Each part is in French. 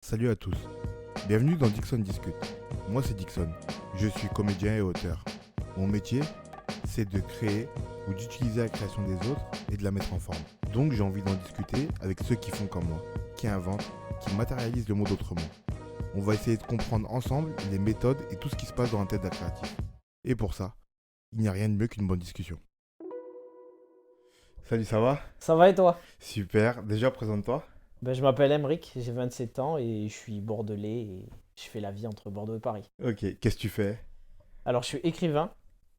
Salut à tous, bienvenue dans Dixon Discute. Moi c'est Dixon, je suis comédien et auteur. Mon métier, c'est de créer ou d'utiliser la création des autres et de la mettre en forme. Donc j'ai envie d'en discuter avec ceux qui font comme moi, qui inventent, qui matérialisent le monde autrement. On va essayer de comprendre ensemble les méthodes et tout ce qui se passe dans la tête d'un créatif. Et pour ça, il n'y a rien de mieux qu'une bonne discussion. Salut, ça va? Ça va et toi? Super, déjà présente-toi. Je m'appelle Emric, j'ai 27 ans et je suis bordelais et je fais la vie entre Bordeaux et Paris. Ok, qu'est-ce que tu fais? Alors je suis écrivain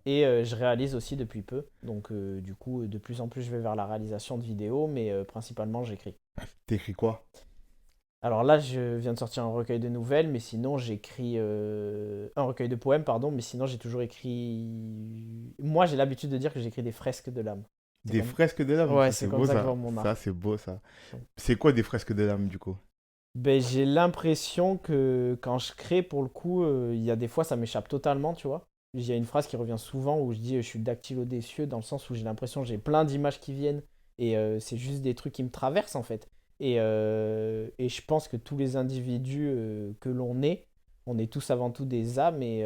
et je réalise aussi depuis peu. Donc du coup, de plus en plus je vais vers la réalisation de vidéos, mais principalement j'écris. T'écris quoi? Alors là, je viens de sortir un recueil de nouvelles, mais sinon j'écris un recueil de poèmes, pardon, mais sinon j'ai toujours écrit. Moi, j'ai l'habitude de dire que j'écris des fresques de l'âme. C'est Des comme. fresques de l'âme, Ouais, ça c'est c'est comme beau ça que je ça. vois mon Ça art. c'est beau ça. C'est quoi des fresques de l'âme du coup? J'ai l'impression que quand je crée, pour le coup, il y a des fois, ça m'échappe totalement, tu vois. Il y a une phrase qui revient souvent où je dis je suis dactylo des cieux, dans le sens où j'ai l'impression que j'ai plein d'images qui viennent et c'est juste des trucs qui me traversent en fait. Et je pense que tous les individus que l'on est, on est tous avant tout des âmes et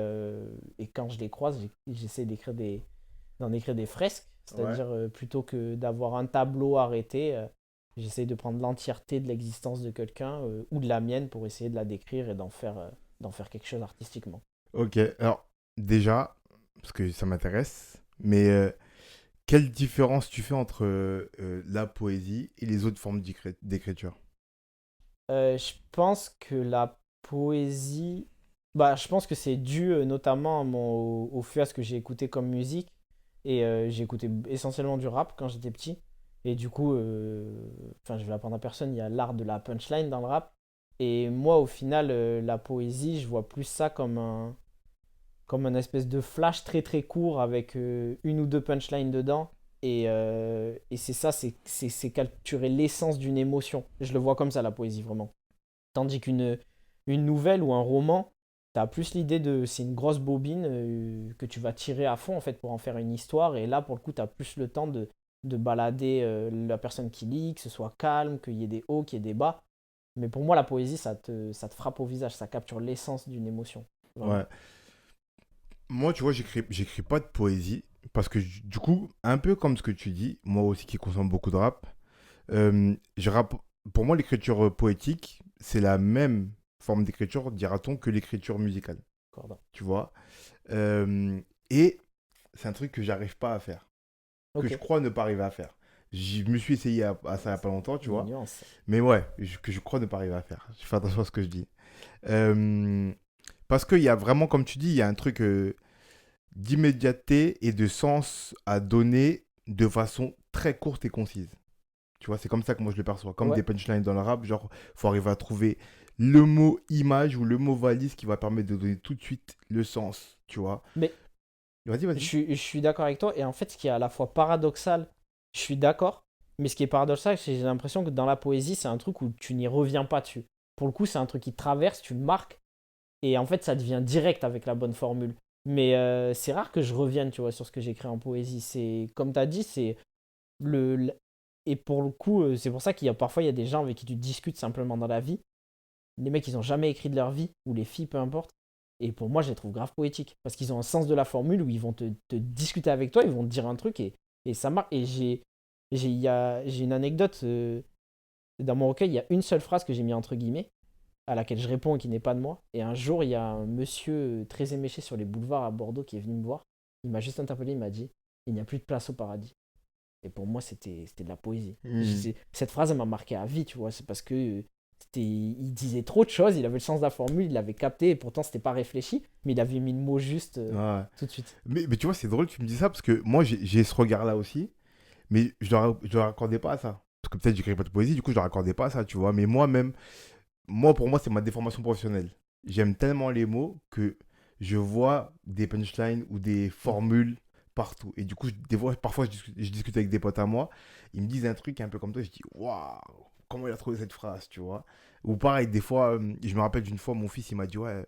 quand je les croise, j'essaie d'en écrire des fresques, Ouais. c'est-à-dire plutôt que d'avoir un tableau arrêté. J'essaye de prendre l'entièreté de l'existence de quelqu'un ou de la mienne pour essayer de la décrire et d'en faire quelque chose artistiquement. Ok, alors déjà, parce que ça m'intéresse, mais quelle différence tu fais entre la poésie et les autres formes d'écriture? Je pense que la poésie, je pense que c'est dû notamment au fait à ce que j'ai écouté comme musique. Et j'ai écouté essentiellement du rap quand j'étais petit. Et du coup, je vais apprendre à personne, il y a l'art de la punchline dans le rap. Et moi, au final, la poésie, je vois plus ça comme un espèce de flash très très court avec une ou deux punchlines dedans. Et c'est ça, c'est capturer l'essence d'une émotion. Je le vois comme ça, la poésie, vraiment. Tandis une nouvelle ou un roman, t'as plus l'idée de c'est une grosse bobine que tu vas tirer à fond en fait pour en faire une histoire. Et là, pour le coup, t'as plus le temps de balader la personne qui lit, que ce soit calme, qu'il y ait des hauts, qu'il y ait des bas. Mais pour moi, la poésie, ça te frappe au visage, ça capture l'essence d'une émotion. Vraiment. Ouais. Moi, tu vois, j'écris pas de poésie parce que du coup, un peu comme ce que tu dis, moi aussi qui consomme beaucoup de rap, je rappe- pour moi, l'écriture poétique, c'est la même forme d'écriture, dira-t-on, que l'écriture musicale. D'accord. Tu vois? Euh, et c'est un truc que j'arrive pas à faire, que Ok, je crois ne pas arriver à faire. Je me suis essayé à ça il y a pas longtemps, tu les vois. nuances. Mais ouais, que je crois ne pas arriver à faire. Je fais attention à ce que je dis. Euh, parce qu'il y a vraiment, comme tu dis, il y a un truc d'immédiateté et de sens à donner de façon très courte et concise. Tu vois, c'est comme ça que moi je le perçois. Comme Ouais, des punchlines dans le rap, genre, faut arriver à trouver le mot image ou le mot valise qui va permettre de donner tout de suite le sens, tu vois. mais Vas-y, vas-y. je suis d'accord avec toi. Et en fait, ce qui est à la fois paradoxal, je suis d'accord. Mais ce qui est paradoxal, c'est que j'ai l'impression que dans la poésie, c'est un truc où tu n'y reviens pas dessus. Pour le coup, c'est un truc qui te traverse, tu le marques. Et en fait, ça devient direct avec la bonne formule. Mais c'est rare que je revienne, tu vois, sur ce que j'écris en poésie. C'est, comme tu as dit, c'est le. Et pour le coup, c'est pour ça qu'il y a parfois il y a des gens avec qui tu discutes simplement dans la vie. Les mecs, ils ont jamais écrit de leur vie, ou les filles, peu importe. Et pour moi, je les trouve grave poétiques. Parce qu'ils ont un sens de la formule où ils vont te discuter avec toi, ils vont te dire un truc et ça marche. Et j'ai une anecdote. Dans mon recueil, il y a une seule phrase que j'ai mis entre guillemets, à laquelle je réponds et qui n'est pas de moi. Et un jour, il y a un monsieur très éméché sur les boulevards à Bordeaux qui est venu me voir. Il m'a juste interpellé, il m'a dit il n'y a plus de place au paradis. Et pour moi, c'était de la poésie. Hmm. Cette phrase, elle m'a marqué à vie, tu vois. C'est parce que il disait trop de choses, il avait le sens de la formule, il l'avait capté, et pourtant, c'était pas réfléchi, mais il avait mis le mot juste Ouais. tout de suite. Mais tu vois, c'est drôle, tu me dis ça parce que moi, j'ai ce regard-là aussi, mais je ne raccordais pas à ça. Parce que peut-être j'écris pas de poésie, du coup, je ne raccordais pas à ça, tu vois. Mais moi-même, pour moi, c'est ma déformation professionnelle. J'aime tellement les mots que je vois des punchlines ou des Mhm. formules partout. Et du coup, des fois, parfois, je discute avec des potes à moi, ils me disent un truc un peu comme toi, je dis, waouh, comment il a trouvé cette phrase, tu vois. Ou pareil, des fois, je me rappelle d'une fois, mon fils, il m'a dit, ouais,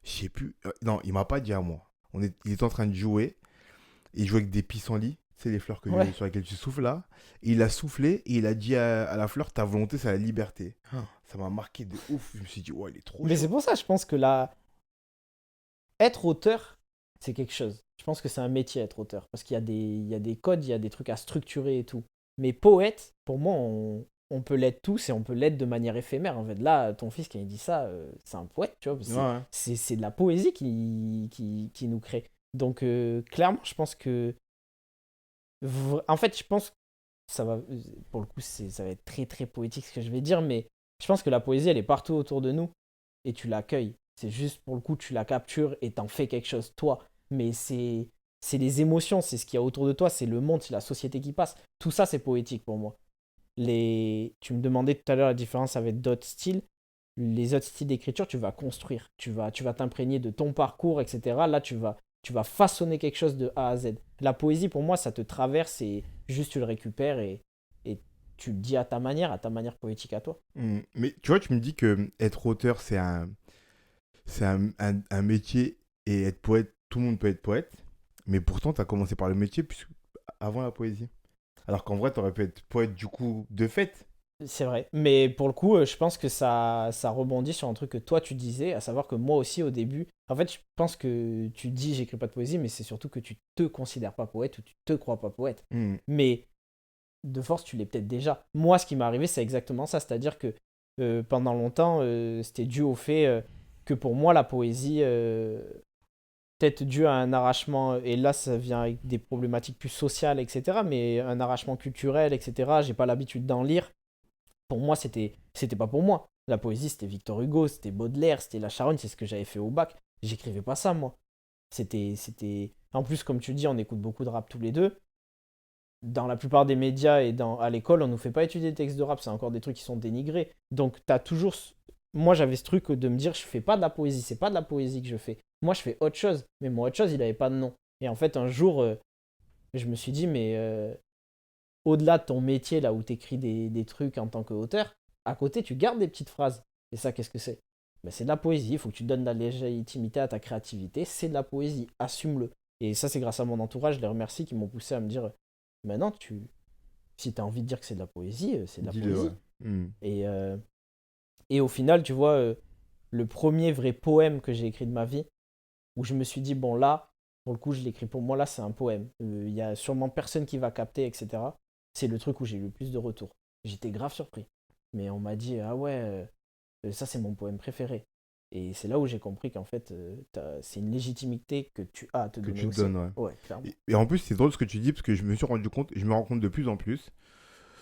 je sais plus. Non, il m'a pas dit à moi. Il était en train de jouer, et il jouait avec des pissenlits, c'est les fleurs Ouais, sur lesquelles tu souffles là. Et il a soufflé, et il a dit à la fleur, ta volonté, c'est la liberté. Ça m'a marqué de ouf. Je me suis dit, ouais, il est trop Mais c'est chaud. pour ça, je pense que être auteur, c'est quelque chose. Je pense que c'est un métier être auteur. Parce qu'il y a des codes, il y a des trucs à structurer et tout. Mais poète, pour moi, on peut l'être tous et on peut l'être de manière éphémère. En fait, là, ton fils, quand il dit ça, c'est un poète, tu vois. Ouais, ouais. C'est de la poésie qui nous crée. Donc, clairement, je pense que. En fait, je pense que ça va. Pour le coup, ça va être très, très poétique ce que je vais dire, mais je pense que la poésie, elle est partout autour de nous et tu l'accueilles. C'est juste pour le coup, tu la captures et t'en fais quelque chose, toi. Mais c'est les émotions, c'est ce qu'il y a autour de toi, c'est le monde, c'est la société qui passe. Tout ça, c'est poétique pour moi. Tu me demandais tout à l'heure la différence avec d'autres styles. Les autres styles d'écriture, tu vas construire, tu vas t'imprégner de ton parcours, etc. Là, tu vas façonner quelque chose de A à Z. La poésie, pour moi, ça te traverse et juste tu le récupères et tu le dis à ta manière poétique à toi. Mais tu vois, tu me dis que être auteur, c'est un métier et être poète, tout le monde peut être poète. Mais pourtant, tu as commencé par le métier avant la poésie. Alors qu'en vrai, tu aurais pu être poète du coup de fait. C'est vrai. Mais pour le coup, je pense que ça rebondit sur un truc que toi tu disais, à savoir que moi aussi au début, en fait, je pense que tu dis j'écris pas de poésie, mais c'est surtout que tu te considères pas poète ou tu te crois pas poète. Hmm. Mais de force, tu l'es peut-être déjà. Moi, ce qui m'est arrivé, c'est exactement ça. C'est-à-dire que pendant longtemps, c'était dû au fait que pour moi, la poésie, peut-être dû à un arrachement, et là, ça vient avec des problématiques plus sociales, etc., mais un arrachement culturel, etc., j'ai pas l'habitude d'en lire. Pour moi, c'était pas pour moi. La poésie, c'était Victor Hugo, c'était Baudelaire, c'était La Charogne, c'est ce que j'avais fait au bac. J'écrivais pas ça, moi. C'était. En plus, comme tu dis, on écoute beaucoup de rap tous les deux. Dans la plupart des médias et à l'école, on nous fait pas étudier des textes de rap, c'est encore des trucs qui sont dénigrés. Donc, t'as toujours. Moi, j'avais ce truc de me dire, je fais pas de la poésie, c'est pas de la poésie que je fais. Moi, je fais autre chose. Mais mon autre chose, il avait pas de nom. Et en fait, un jour, je me suis dit, mais au-delà de ton métier, là où tu écris des trucs en tant qu'auteur, à côté, tu gardes des petites phrases. Et ça, qu'est-ce que c'est? Ben, c'est de la poésie. Il faut que tu donnes de la légitimité à ta créativité. C'est de la poésie. Assume-le. Et ça, c'est grâce à mon entourage. Je les remercie qui m'ont poussé à me dire maintenant, si tu as envie de dire que c'est de la poésie, c'est de la Dis-le, ouais. poésie. Hmm. Et, et au final, tu vois, le premier vrai poème que j'ai écrit de ma vie, où je me suis dit, bon, là, pour le coup, je l'écris pour moi, là, c'est un poème. Il y a sûrement personne qui va capter, etc. C'est le truc où j'ai eu le plus de retours. J'étais grave surpris. Mais on m'a dit, ah ouais, ça, c'est mon poème préféré. Et c'est là où j'ai compris qu'en fait, c'est une légitimité que tu as à te Que donner tu te aussi. donnes, ouais. Ouais, clairement. Et en plus, c'est drôle ce que tu dis parce que je me suis rendu compte, je me rends compte de plus en plus,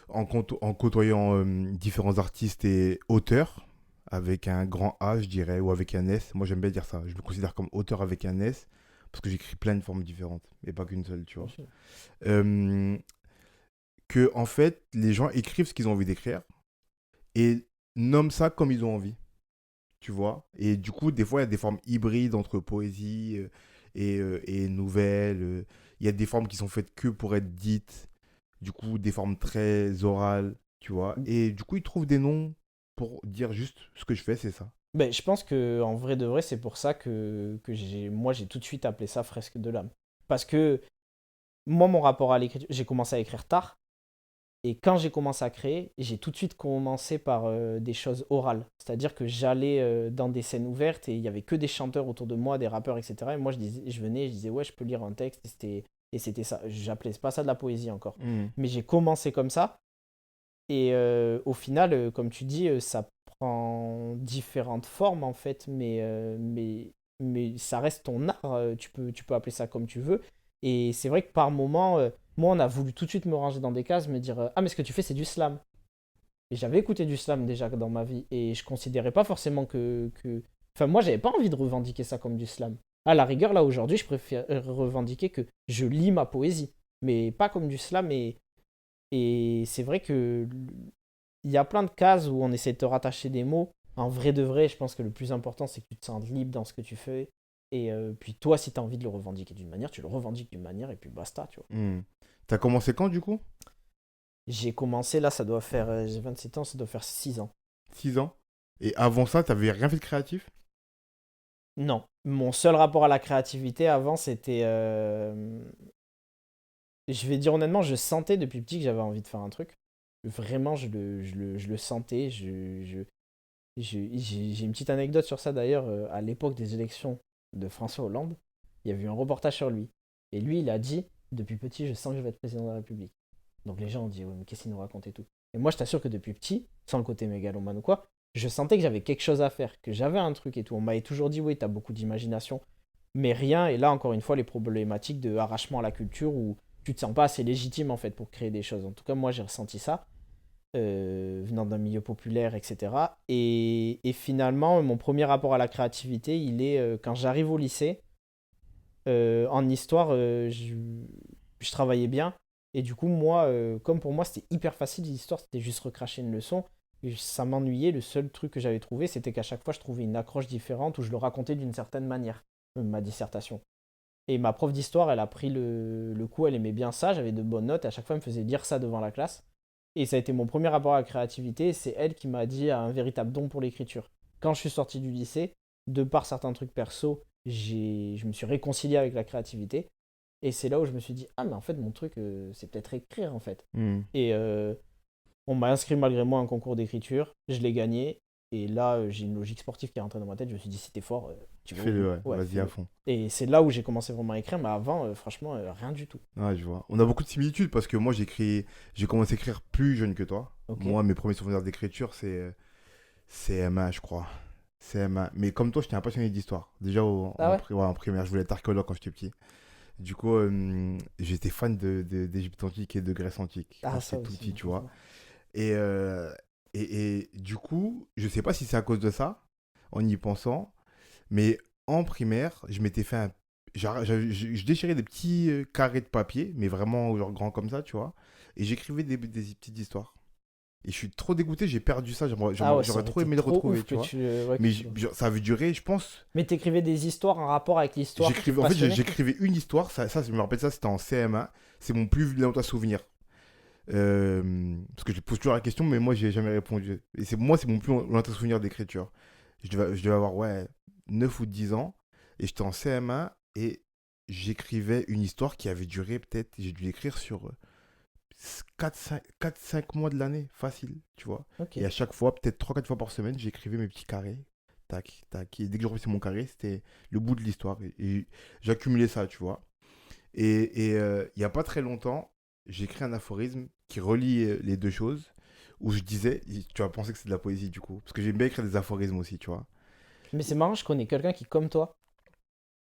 en côtoyant différents artistes et auteurs, avec un grand A, je dirais, ou avec un S. Moi, j'aime bien dire ça. Je me considère comme auteur avec un S parce que j'écris plein de formes différentes et pas qu'une seule, tu Bien vois. sûr. Euh, que, en fait, les gens écrivent ce qu'ils ont envie d'écrire et nomment ça comme ils ont envie, tu vois. Et du coup, des fois, il y a des formes hybrides entre poésie et nouvelles. Il y a des formes qui sont faites que pour être dites. Du coup, des formes très orales, tu vois. Et du coup, ils trouvent des noms pour dire juste ce que je fais, c'est ça. Ben, je pense que en vrai de vrai, c'est pour ça que moi, j'ai tout de suite appelé ça fresque de l'âme. Parce que moi, mon rapport à l'écriture, j'ai commencé à écrire tard. Et quand j'ai commencé à créer, j'ai tout de suite commencé par des choses orales. C'est-à-dire que j'allais dans des scènes ouvertes et il n'y avait que des chanteurs autour de moi, des rappeurs, etc. Et moi, je venais, je disais, ouais, je peux lire un texte. Et c'était ça. J'appelais pas ça de la poésie encore. Hmm. Mais j'ai commencé comme ça. Et au final, comme tu dis, ça prend différentes formes en fait. Mais ça reste ton art. Tu peux appeler ça comme tu veux. Et c'est vrai que par moment, moi, on a voulu tout de suite me ranger dans des cases, me dire ah, mais ce que tu fais, c'est du slam. Et j'avais écouté du slam déjà dans ma vie. Et je considérais pas forcément Enfin, moi, j'avais pas envie de revendiquer ça comme du slam. À la rigueur, là, aujourd'hui, je préfère revendiquer que je lis ma poésie. Mais pas comme du slam. Et c'est vrai que il y a plein de cases où on essaie de te rattacher des mots. En vrai de vrai, je pense que le plus important, c'est que tu te sens libre dans ce que tu fais. Et puis toi, si tu as envie de le revendiquer d'une manière, tu le revendiques d'une manière et puis basta, tu vois. Hmm. T'as commencé quand, du coup? J'ai commencé là, ça doit faire, j'ai 27 ans, ça doit faire 6 ans. 6 ans. Et avant ça, t'avais rien fait de créatif? Non, mon seul rapport à la créativité avant, c'était, je vais dire honnêtement, je sentais depuis petit que j'avais envie de faire un truc. Vraiment, je le sentais. J'ai une petite anecdote sur ça d'ailleurs. À l'époque des élections de François Hollande, il y a eu un reportage sur lui. Et lui, il a dit, depuis petit, je sens que je vais être président de la République. Donc les gens ont dit, ouais, mais qu'est-ce qu'il nous raconte et tout. Et moi, je t'assure que depuis petit, sans le côté mégalomane ou quoi, je sentais que j'avais quelque chose à faire, que j'avais un truc et tout. On m'avait toujours dit, oui, t'as beaucoup d'imagination, mais rien. Et là, encore une fois, les problématiques de arrachement à la culture où tu te sens pas assez légitime en fait pour créer des choses. En tout cas, moi, j'ai ressenti ça, venant d'un milieu populaire, etc. Et finalement, mon premier rapport à la créativité, il est quand j'arrive au lycée. En histoire, je travaillais bien. Et du coup, moi, comme pour moi, c'était hyper facile, l'histoire, c'était juste recracher une leçon. Et ça m'ennuyait. Le seul truc que j'avais trouvé, c'était qu'à chaque fois, je trouvais une accroche différente où je le racontais d'une certaine manière, ma dissertation. Et ma prof d'histoire, elle a pris le coup, elle aimait bien ça, j'avais de bonnes notes, et à chaque fois, elle me faisait lire ça devant la classe. Et ça a été mon premier rapport à la créativité, c'est elle qui m'a dit un véritable don pour l'écriture. Quand je suis sorti du lycée, de par certains trucs perso, je me suis réconcilié avec la créativité. Et c'est là où je me suis dit, ah mais en fait mon truc, c'est peut-être écrire en fait. Hmm. Et on m'a inscrit malgré moi à un concours d'écriture, je l'ai gagné. Et là, j'ai une logique sportive qui est rentrée dans ma tête. Je me suis dit, si t'es fort, tu vas au bout. Fais-le, ouais. Ouais, Vas-y à fais-le. fond. Et c'est là où j'ai commencé vraiment à écrire. Mais avant, franchement, rien du tout. Ouais, je vois. On a beaucoup de similitudes parce que moi, j'ai commencé à écrire plus jeune que toi. Ok. Moi, mes premiers souvenirs d'écriture, c'est CM1, je crois. CM1. Mais comme toi, j'étais un passionné d'histoire. Déjà, Ah ouais? ouais, en primaire, je voulais être archéologue quand j'étais petit. Du coup, j'étais fan d'Égypte antique et de Grèce antique quand Ah, ça j'étais tout aussi, petit, moi, tu vois. franchement. Et, euh, et du coup, je sais pas si c'est à cause de ça, en y pensant, mais en primaire, je m'étais fait un. Je déchirais des petits carrés de papier, mais vraiment genre grands comme ça, tu vois. Et j'écrivais des petites histoires. Et je suis trop dégoûté, j'ai perdu ça. Ah ouais, ça J'aurais aurait trop été aimé le trop retrouver, ouf tu que vois. tu. Ouais, que Mais tu... genre, ça avait duré, je pense. Mais t'écrivais des histoires en rapport avec l'histoire qui te En fait, passionnait? j'écrivais une histoire, je me rappelle ça, c'était en CM1. C'est mon plus lointain souvenir. Parce que je pose toujours la question, mais moi, j'ai jamais répondu. Et c'est mon plus lointain souvenir d'écriture. Je devais avoir, ouais, 9 ou 10 ans. Et j'étais en CM1 et j'écrivais une histoire qui avait duré peut-être, j'ai dû l'écrire sur 4-5 mois de l'année, facile, tu vois. Ok. Et à chaque fois, peut-être 3-4 fois par semaine, j'écrivais mes petits carrés. Tac, tac. Et dès que je remplissais mon carré, c'était le bout de l'histoire. Et j'accumulais ça, tu vois. Et il n'y a pas très longtemps, j'ai écrit un aphorisme qui relie les deux choses, où je disais, tu vas penser que c'est de la poésie du coup, parce que j'aime bien écrire des aphorismes aussi, tu vois. Mais c'est marrant, je connais quelqu'un qui, comme toi,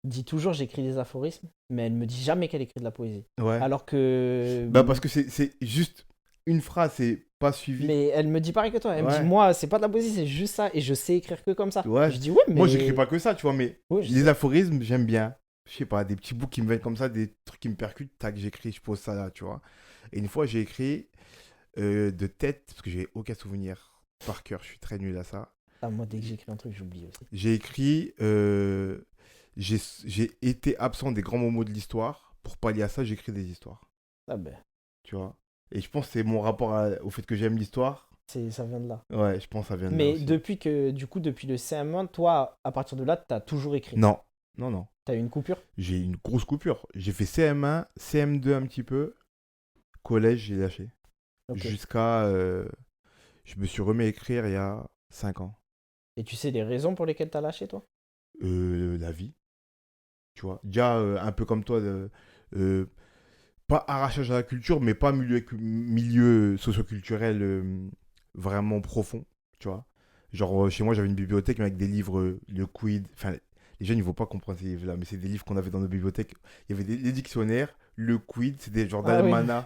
dit toujours j'écris des aphorismes, mais elle me dit jamais qu'elle écrit de la poésie. Ouais. Alors que. Bah parce que c'est juste une phrase, c'est pas suivi. Mais elle me dit pareil que toi. Elle me dit, Ouais. moi, c'est pas de la poésie, c'est juste ça. Et je sais écrire que comme ça. Ouais. Je dis, ouais, Moi, j'écris mais. pas que ça, tu vois, mais Ouais, je les sais. aphorismes, j'aime bien. Je sais pas, des petits bouts qui me viennent comme ça, des trucs qui me percutent, tac, j'écris, je pose ça là, tu vois. Et une fois, j'ai écrit de tête, parce que j'ai aucun souvenir par cœur, je suis très nul à ça. Ah, moi, dès que j'écris un truc, j'oublie aussi. J'ai écrit, j'ai été absent des grands moments de l'histoire. Pour pallier à ça, j'écris des histoires, Ah ben, tu vois. Et je pense que c'est mon rapport au fait que j'aime l'histoire. ça vient de là. Ouais, je pense que ça vient de là Mais aussi. depuis le CM1, toi, à partir de là, t'as toujours écrit. Non, non, non. T'as eu une coupure? J'ai une grosse coupure. J'ai fait CM1, CM2 un petit peu. Collège, j'ai lâché. Ok. Jusqu'à. Je me suis remis à écrire il y a 5 ans. Et tu sais les raisons pour lesquelles t'as lâché, toi? La vie, tu vois. Déjà, un peu comme toi, euh, pas arrachage à la culture, mais pas milieu socioculturel vraiment profond, tu vois. Genre, chez moi, j'avais une bibliothèque mais avec des livres, le Quid. Enfin, les jeunes, ils ne vont pas comprendre ces livres-là, mais c'est des livres qu'on avait dans nos bibliothèques. Il y avait les dictionnaires, le Quid, c'était genre Ah oui. d'almanach,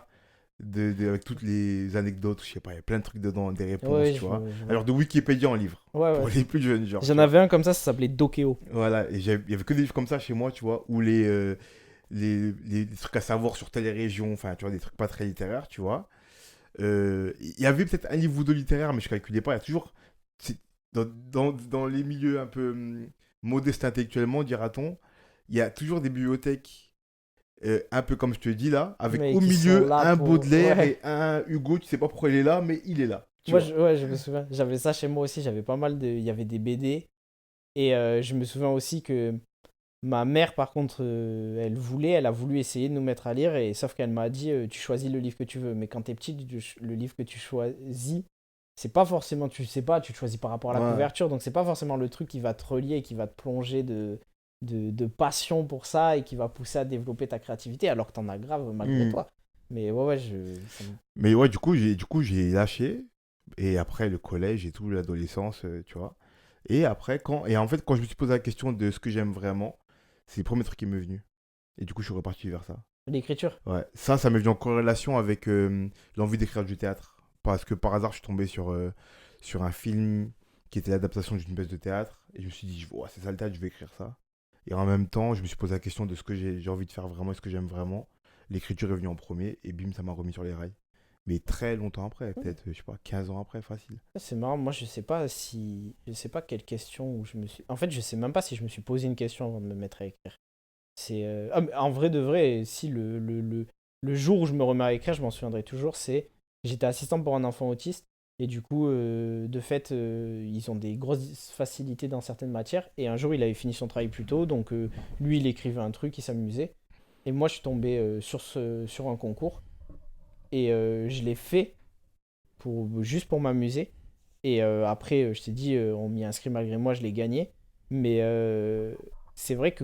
avec toutes les anecdotes, je sais pas, il y a plein de trucs dedans, des réponses, Ouais, tu vois. je vois. Alors, de Wikipédia en livre, Ouais, pour ouais. les plus jeunes, genre, tu J'en vois. avais un comme ça s'appelait Dokeo. Voilà, et il y avait que des livres comme ça chez moi, tu vois, où les trucs à savoir sur telle région, enfin, tu vois, des trucs pas très littéraires, tu vois. Il y avait peut-être un livre ou deux littéraires, mais je calculais pas. Il y a toujours, c'est- dans les milieux un peu modestes intellectuellement, dira-t-on, il y a toujours des bibliothèques, un peu comme je te dis là, avec Mais au qui sont milieu là un pour. Baudelaire Ouais. et un Hugo, tu sais pas pourquoi il est là, mais il est là, tu Moi, vois. ouais, je me souviens. J'avais ça chez moi aussi. J'avais pas mal de. Il y avait des BD. Et je me souviens aussi que ma mère, par contre, elle a voulu essayer de nous mettre à lire. Et sauf qu'elle m'a dit, tu choisis le livre que tu veux. Mais quand t'es petit, le livre que tu choisis, c'est pas forcément, tu sais pas, tu te choisis par rapport à la Ouais. couverture, donc c'est pas forcément le truc qui va te relier, qui va te plonger de passion pour ça et qui va pousser à développer ta créativité, alors que t'en as grave malgré Hmm. toi. Mais ouais, Mais ouais, du coup, j'ai lâché. Et après, le collège et tout, l'adolescence, tu vois. Et en fait, quand je me suis posé la question de ce que j'aime vraiment, c'est le premier truc qui m'est venu. Et du coup, je suis reparti vers ça. l'écriture. Ouais, ça m'est venu en corrélation avec l'envie d'écrire du théâtre. Parce que par hasard, je suis tombé sur un film qui était l'adaptation d'une pièce de théâtre. Et je me suis dit, ouais, c'est ça le théâtre, je vais écrire ça. Et en même temps, je me suis posé la question de ce que j'ai envie de faire vraiment et ce que j'aime vraiment. L'écriture est venue en premier et bim, ça m'a remis sur les rails. Mais très longtemps après, peut-être, je sais pas, 15 ans après, facile. C'est marrant, moi je sais pas quelle question où je me suis. En fait, je sais même pas si je me suis posé une question avant de me mettre à écrire. Mais en vrai de vrai, si le jour où je me remets à écrire, je m'en souviendrai toujours, c'est j'étais assistant pour un enfant autiste et du coup, de fait, ils ont des grosses facilités dans certaines matières et un jour il avait fini son travail plus tôt, donc lui il écrivait un truc, il s'amusait et moi je suis tombé sur un concours et je l'ai fait juste pour m'amuser. Et après, je t'ai dit, on m'y inscrit malgré moi, je l'ai gagné. Mais c'est vrai que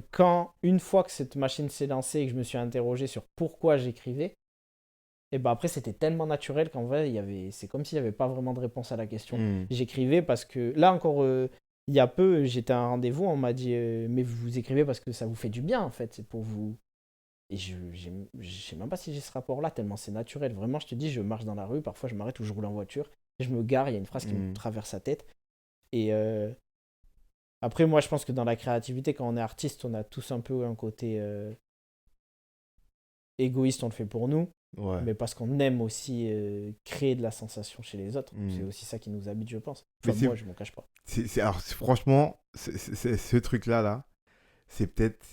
une fois que cette machine s'est lancée et que je me suis interrogé sur pourquoi j'écrivais, et ben après, c'était tellement naturel qu'en vrai, c'est comme s'il n'y avait pas vraiment de réponse à la question. Hmm. J'écrivais parce que, là encore, il y a peu, j'étais à un rendez-vous, on m'a dit, mais vous écrivez parce que ça vous fait du bien, en fait, c'est pour vous. Et je sais même pas si j'ai ce rapport-là, tellement c'est naturel. Vraiment, je te dis, je marche dans la rue, parfois je m'arrête ou je roule en voiture, et je me gare, il y a une phrase qui me Hmm. traverse la tête. Et après, moi, je pense que dans la créativité, quand on est artiste, on a tous un peu un côté égoïste, on le fait pour nous, Ouais. mais parce qu'on aime aussi créer de la sensation chez les autres. C'est Hmm. aussi ça qui nous habite, je pense. Mais Enfin, moi, je m'en cache pas. alors, franchement, ce truc-là, c'est peut-être.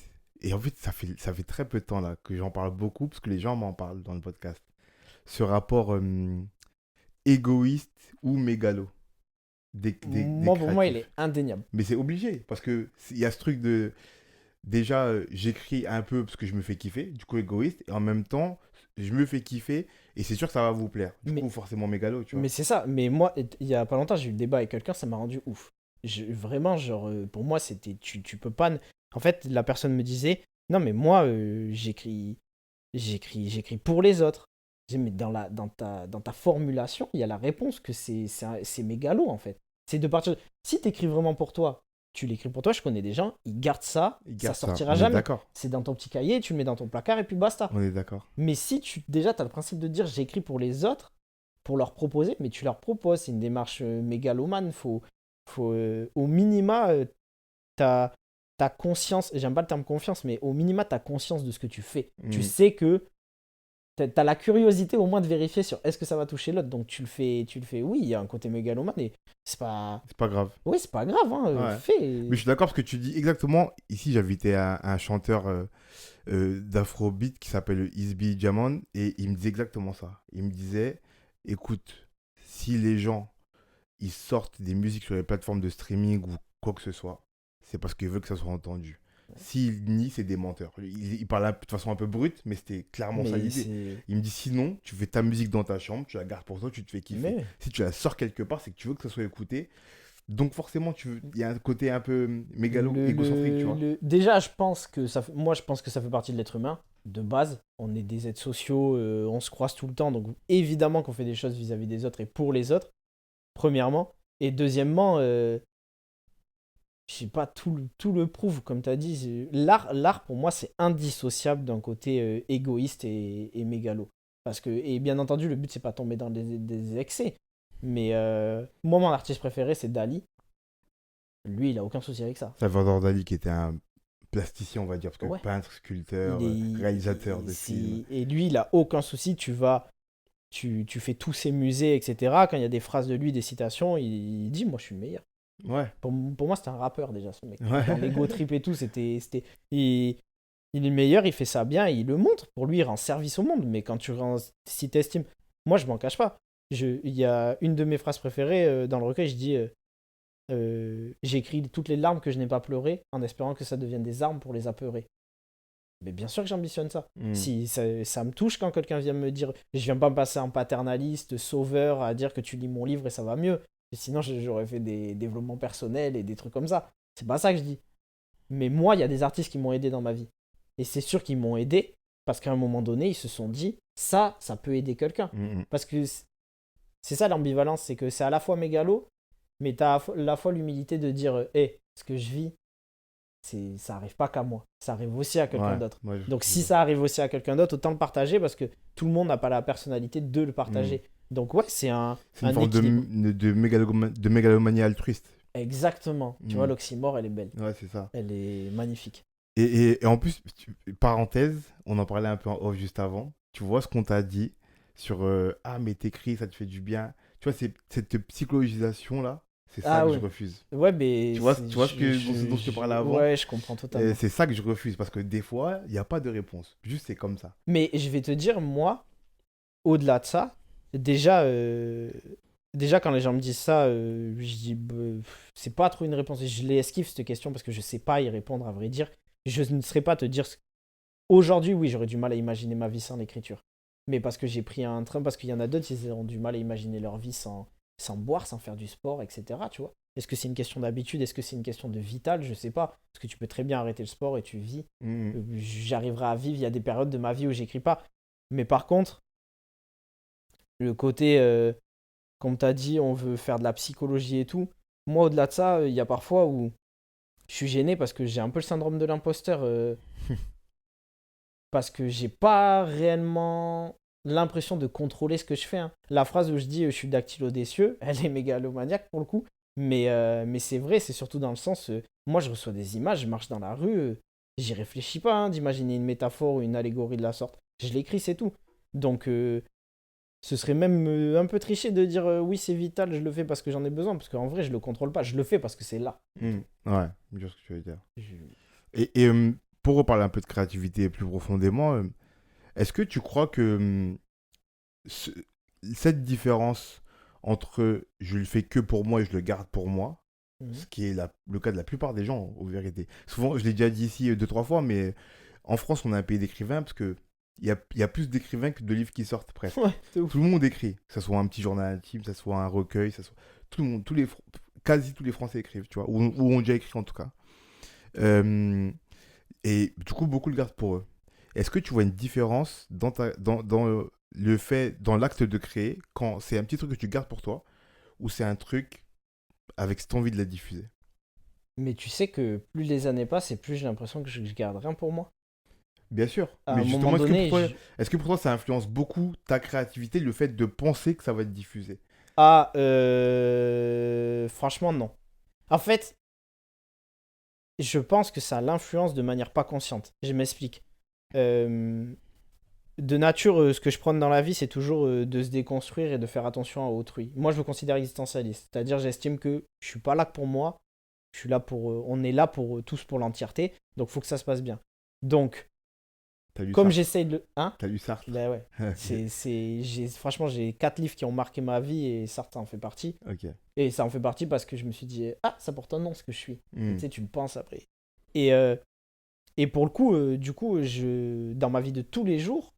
Et en fait, ça fait très peu de temps là que j'en parle beaucoup parce que les gens m'en parlent dans le podcast. Ce rapport égoïste ou mégalo des Moi, pour moi, il est créatifs. indéniable. Mais c'est obligé parce que il y a ce truc de. Déjà, j'écris un peu parce que je me fais kiffer, du coup égoïste, et en même temps, je me fais kiffer et c'est sûr que ça va vous plaire. Du coup, Mais forcément mégalo, tu vois. Mais c'est ça, mais moi, il y a pas longtemps, j'ai eu le débat avec quelqu'un, ça m'a rendu ouf. Vraiment, genre, pour moi, c'était. Tu peux pas. En fait, la personne me disait, non, mais moi, j'écris pour les autres. Je dis, mais dans ta formulation, il y a la réponse que c'est mégalo, en fait. C'est de partir. Si t'écris vraiment pour toi, tu l'écris pour toi, je connais des gens, ils gardent ça, Il ça garde ça, sortira on est jamais. d'accord. C'est dans ton petit cahier, tu le mets dans ton placard et puis basta. On est d'accord. Mais si déjà, tu as le principe de dire j'écris pour les autres, pour leur proposer, mais tu leur proposes, c'est une démarche mégalomane. Au minima, t'as conscience, j'aime pas le terme confiance, mais au minima, t'as conscience de ce que tu fais. Tu Hmm. sais que t'as la curiosité au moins de vérifier sur est-ce que ça va toucher l'autre. Donc tu le fais, oui, il y a un côté mégalomane et c'est pas. C'est pas grave. Oui, c'est pas grave, hein, Ouais. fais. Mais je suis d'accord parce que tu dis exactement. Ici, j'invitais un chanteur d'afrobeat qui s'appelle Isby Diamond et il me disait exactement ça. Il me disait, écoute, si les gens ils sortent des musiques sur les plateformes de streaming ou quoi que ce soit, c'est parce qu'ils veulent que ça soit entendu. S'ils nient, c'est des menteurs. Il parlait de façon un peu brute, mais c'était clairement ça Mais l'idée. c'est. Il me dit sinon, tu fais ta musique dans ta chambre, tu la gardes pour toi, tu te fais kiffer. Mais. Si tu la sors quelque part, c'est que tu veux que ça soit écouté. Donc forcément, il y a un côté un peu mégalo, égocentrique, tu vois. Déjà, moi, je pense que ça fait partie de l'être humain. De base, on est des êtres sociaux, on se croise tout le temps, donc évidemment qu'on fait des choses vis-à-vis des autres et pour les autres, premièrement. Et deuxièmement, je sais pas, tout le prouve, comme tu as dit. L'art, pour moi, c'est indissociable d'un côté égoïste et mégalo. Et bien entendu, le but, c'est pas tomber dans des excès. Mais moi, mon artiste préféré, c'est Dali. Lui, il a aucun souci avec ça. Salvador Dali qui était un plasticien, on va dire, parce que Ouais. peintre, sculpteur, Il est, réalisateur de films. et lui, il a aucun souci. Tu fais tous ses musées, etc. Quand il y a des phrases de lui, des citations, il dit, moi, je suis le meilleur. Ouais. Pour moi, c'était un rappeur déjà, ce mec. Ouais. Dans l'ego trip et tout, il est le meilleur, il fait ça bien, et il le montre. Pour lui, il rend service au monde. Mais quand si t'estimes, moi, je m'en cache pas. Il y a une de mes phrases préférées dans le recueil, je dis, j'écris toutes les larmes que je n'ai pas pleurées en espérant que ça devienne des armes pour les apeurer. Mais bien sûr que j'ambitionne ça. Si ça me touche quand quelqu'un vient me dire, je viens pas me passer en paternaliste, sauveur, à dire que tu lis mon livre et ça va mieux. Et sinon, j'aurais fait des développements personnels et des trucs comme ça. C'est pas ça que je dis. Mais moi, il y a des artistes qui m'ont aidé dans ma vie. Et c'est sûr qu'ils m'ont aidé parce qu'à un moment donné, ils se sont dit, ça peut aider quelqu'un. Parce que c'est ça l'ambivalence, c'est que c'est à la fois mégalo, mais t'as à la fois l'humilité de dire, hé, ce que je vis, ça arrive pas qu'à moi, ça arrive aussi à quelqu'un d'autre. Donc si ça arrive aussi à quelqu'un d'autre, autant le partager parce que tout le monde n'a pas la personnalité de le partager. Donc ouais, c'est un forme de mégalomanie altruiste. Exactement. Tu vois, l'oxymore, elle est belle. Ouais, c'est ça. Elle est magnifique. Et en plus, parenthèse, on en parlait un peu en off juste avant. Tu vois ce qu'on t'a dit sur ah, mais t'écris, ça te fait du bien. Tu vois, cette psychologisation-là, c'est ça que je refuse. Ouais, mais. Tu vois ce dont je te parlais avant. Ouais, je comprends totalement. C'est ça que je refuse parce que des fois, il n'y a pas de réponse. Juste, c'est comme ça. Mais je vais te dire, moi, au-delà de ça, déjà, quand les gens me disent ça, je dis, c'est pas trop une réponse. Je les esquive cette question parce que je sais pas y répondre, à vrai dire. Je ne saurais pas te dire. Aujourd'hui, oui, j'aurais du mal à imaginer ma vie sans l'écriture. Mais parce que j'ai pris un train, parce qu'il y en a d'autres, ils ont du mal à imaginer leur vie sans boire, sans faire du sport, etc. Tu vois. Est-ce que c'est une question d'habitude? Est-ce que c'est une question de vital? Je sais pas. Parce que tu peux très bien arrêter le sport et tu vis. J'arriverai à vivre. Il y a des périodes de ma vie où j'écris pas. Mais par contre, le côté, comme tu as dit, on veut faire de la psychologie et tout. Moi, au-delà de ça, il y a parfois où je suis gêné parce que j'ai un peu le syndrome de l'imposteur. Parce que j'ai pas réellement l'impression de contrôler ce que je fais. Hein. La phrase où je dis je suis dactylo des cieux, elle est mégalomaniaque pour le coup. Mais c'est vrai, c'est surtout dans le sens, moi je reçois des images, je marche dans la rue, j'y réfléchis pas d'imaginer une métaphore ou une allégorie de la sorte. Je l'écris, c'est tout. Donc ce serait même un peu triché de dire oui c'est vital, je le fais parce que j'en ai besoin, parce qu'en vrai je le contrôle pas, je le fais parce que c'est là. Ouais, je vois ce que tu veux dire. Et pour reparler un peu de créativité plus profondément, est-ce que tu crois que cette différence entre je le fais que pour moi et je le garde pour moi, ce qui est le cas de la plupart des gens, en vérité. Souvent, je l'ai déjà dit ici 2-3 fois, mais en France, on a un pays d'écrivains parce que il y a plus d'écrivains que de livres qui sortent presque. Ouais, c'est ouf. Tout le monde écrit, que ce soit un petit journal intime, que ce soit un recueil, tout le monde, quasi tous les Français écrivent, tu vois, ou ont déjà écrit en tout cas. Et du coup, beaucoup le gardent pour eux. Est-ce que tu vois une différence dans le fait, dans l'acte de créer, quand c'est un petit truc que tu gardes pour toi, ou c'est un truc avec cette envie de la diffuser? Mais tu sais que plus les années passent et plus j'ai l'impression que je garde rien pour moi. Bien sûr. À Mais un justement, moment donné, est-ce que pour toi, ça influence beaucoup ta créativité, le fait de penser que ça va être diffusé? Ah, franchement, non. En fait, je pense que ça l'influence de manière pas consciente. Je m'explique. De nature, ce que je prône dans la vie, c'est toujours de se déconstruire et de faire attention à autrui. Moi, je me considère existentialiste. C'est-à-dire, j'estime que je suis pas là que pour moi. Je suis là pour. On est là pour tous pour l'entièreté. Donc, il faut que ça se passe bien. Donc, comme j'essaye de. Hein? T'as lu Sartre? Bah ouais. Franchement, j'ai 4 livres qui ont marqué ma vie et Sartre en fait partie. Ok. Et ça en fait partie parce que je me suis dit, ah, ça porte un nom ce que je suis. Tu sais, tu le penses après. Et pour le coup, du coup, dans ma vie de tous les jours,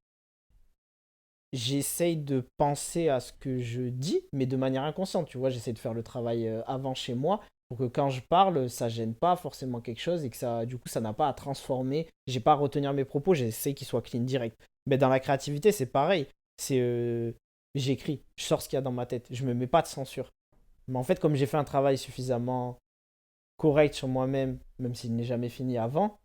j'essaye de penser à ce que je dis, mais de manière inconsciente. Tu vois, j'essaie de faire le travail avant chez moi pour que quand je parle, ça gêne pas forcément quelque chose et que ça, du coup, ça n'a pas à transformer. J'ai pas à retenir mes propos, j'essaie qu'ils soient clean direct. Mais dans la créativité, c'est pareil. J'écris, je sors ce qu'il y a dans ma tête, je me mets pas de censure. Mais en fait, comme j'ai fait un travail suffisamment correct sur moi-même, même s'il n'est jamais fini avant,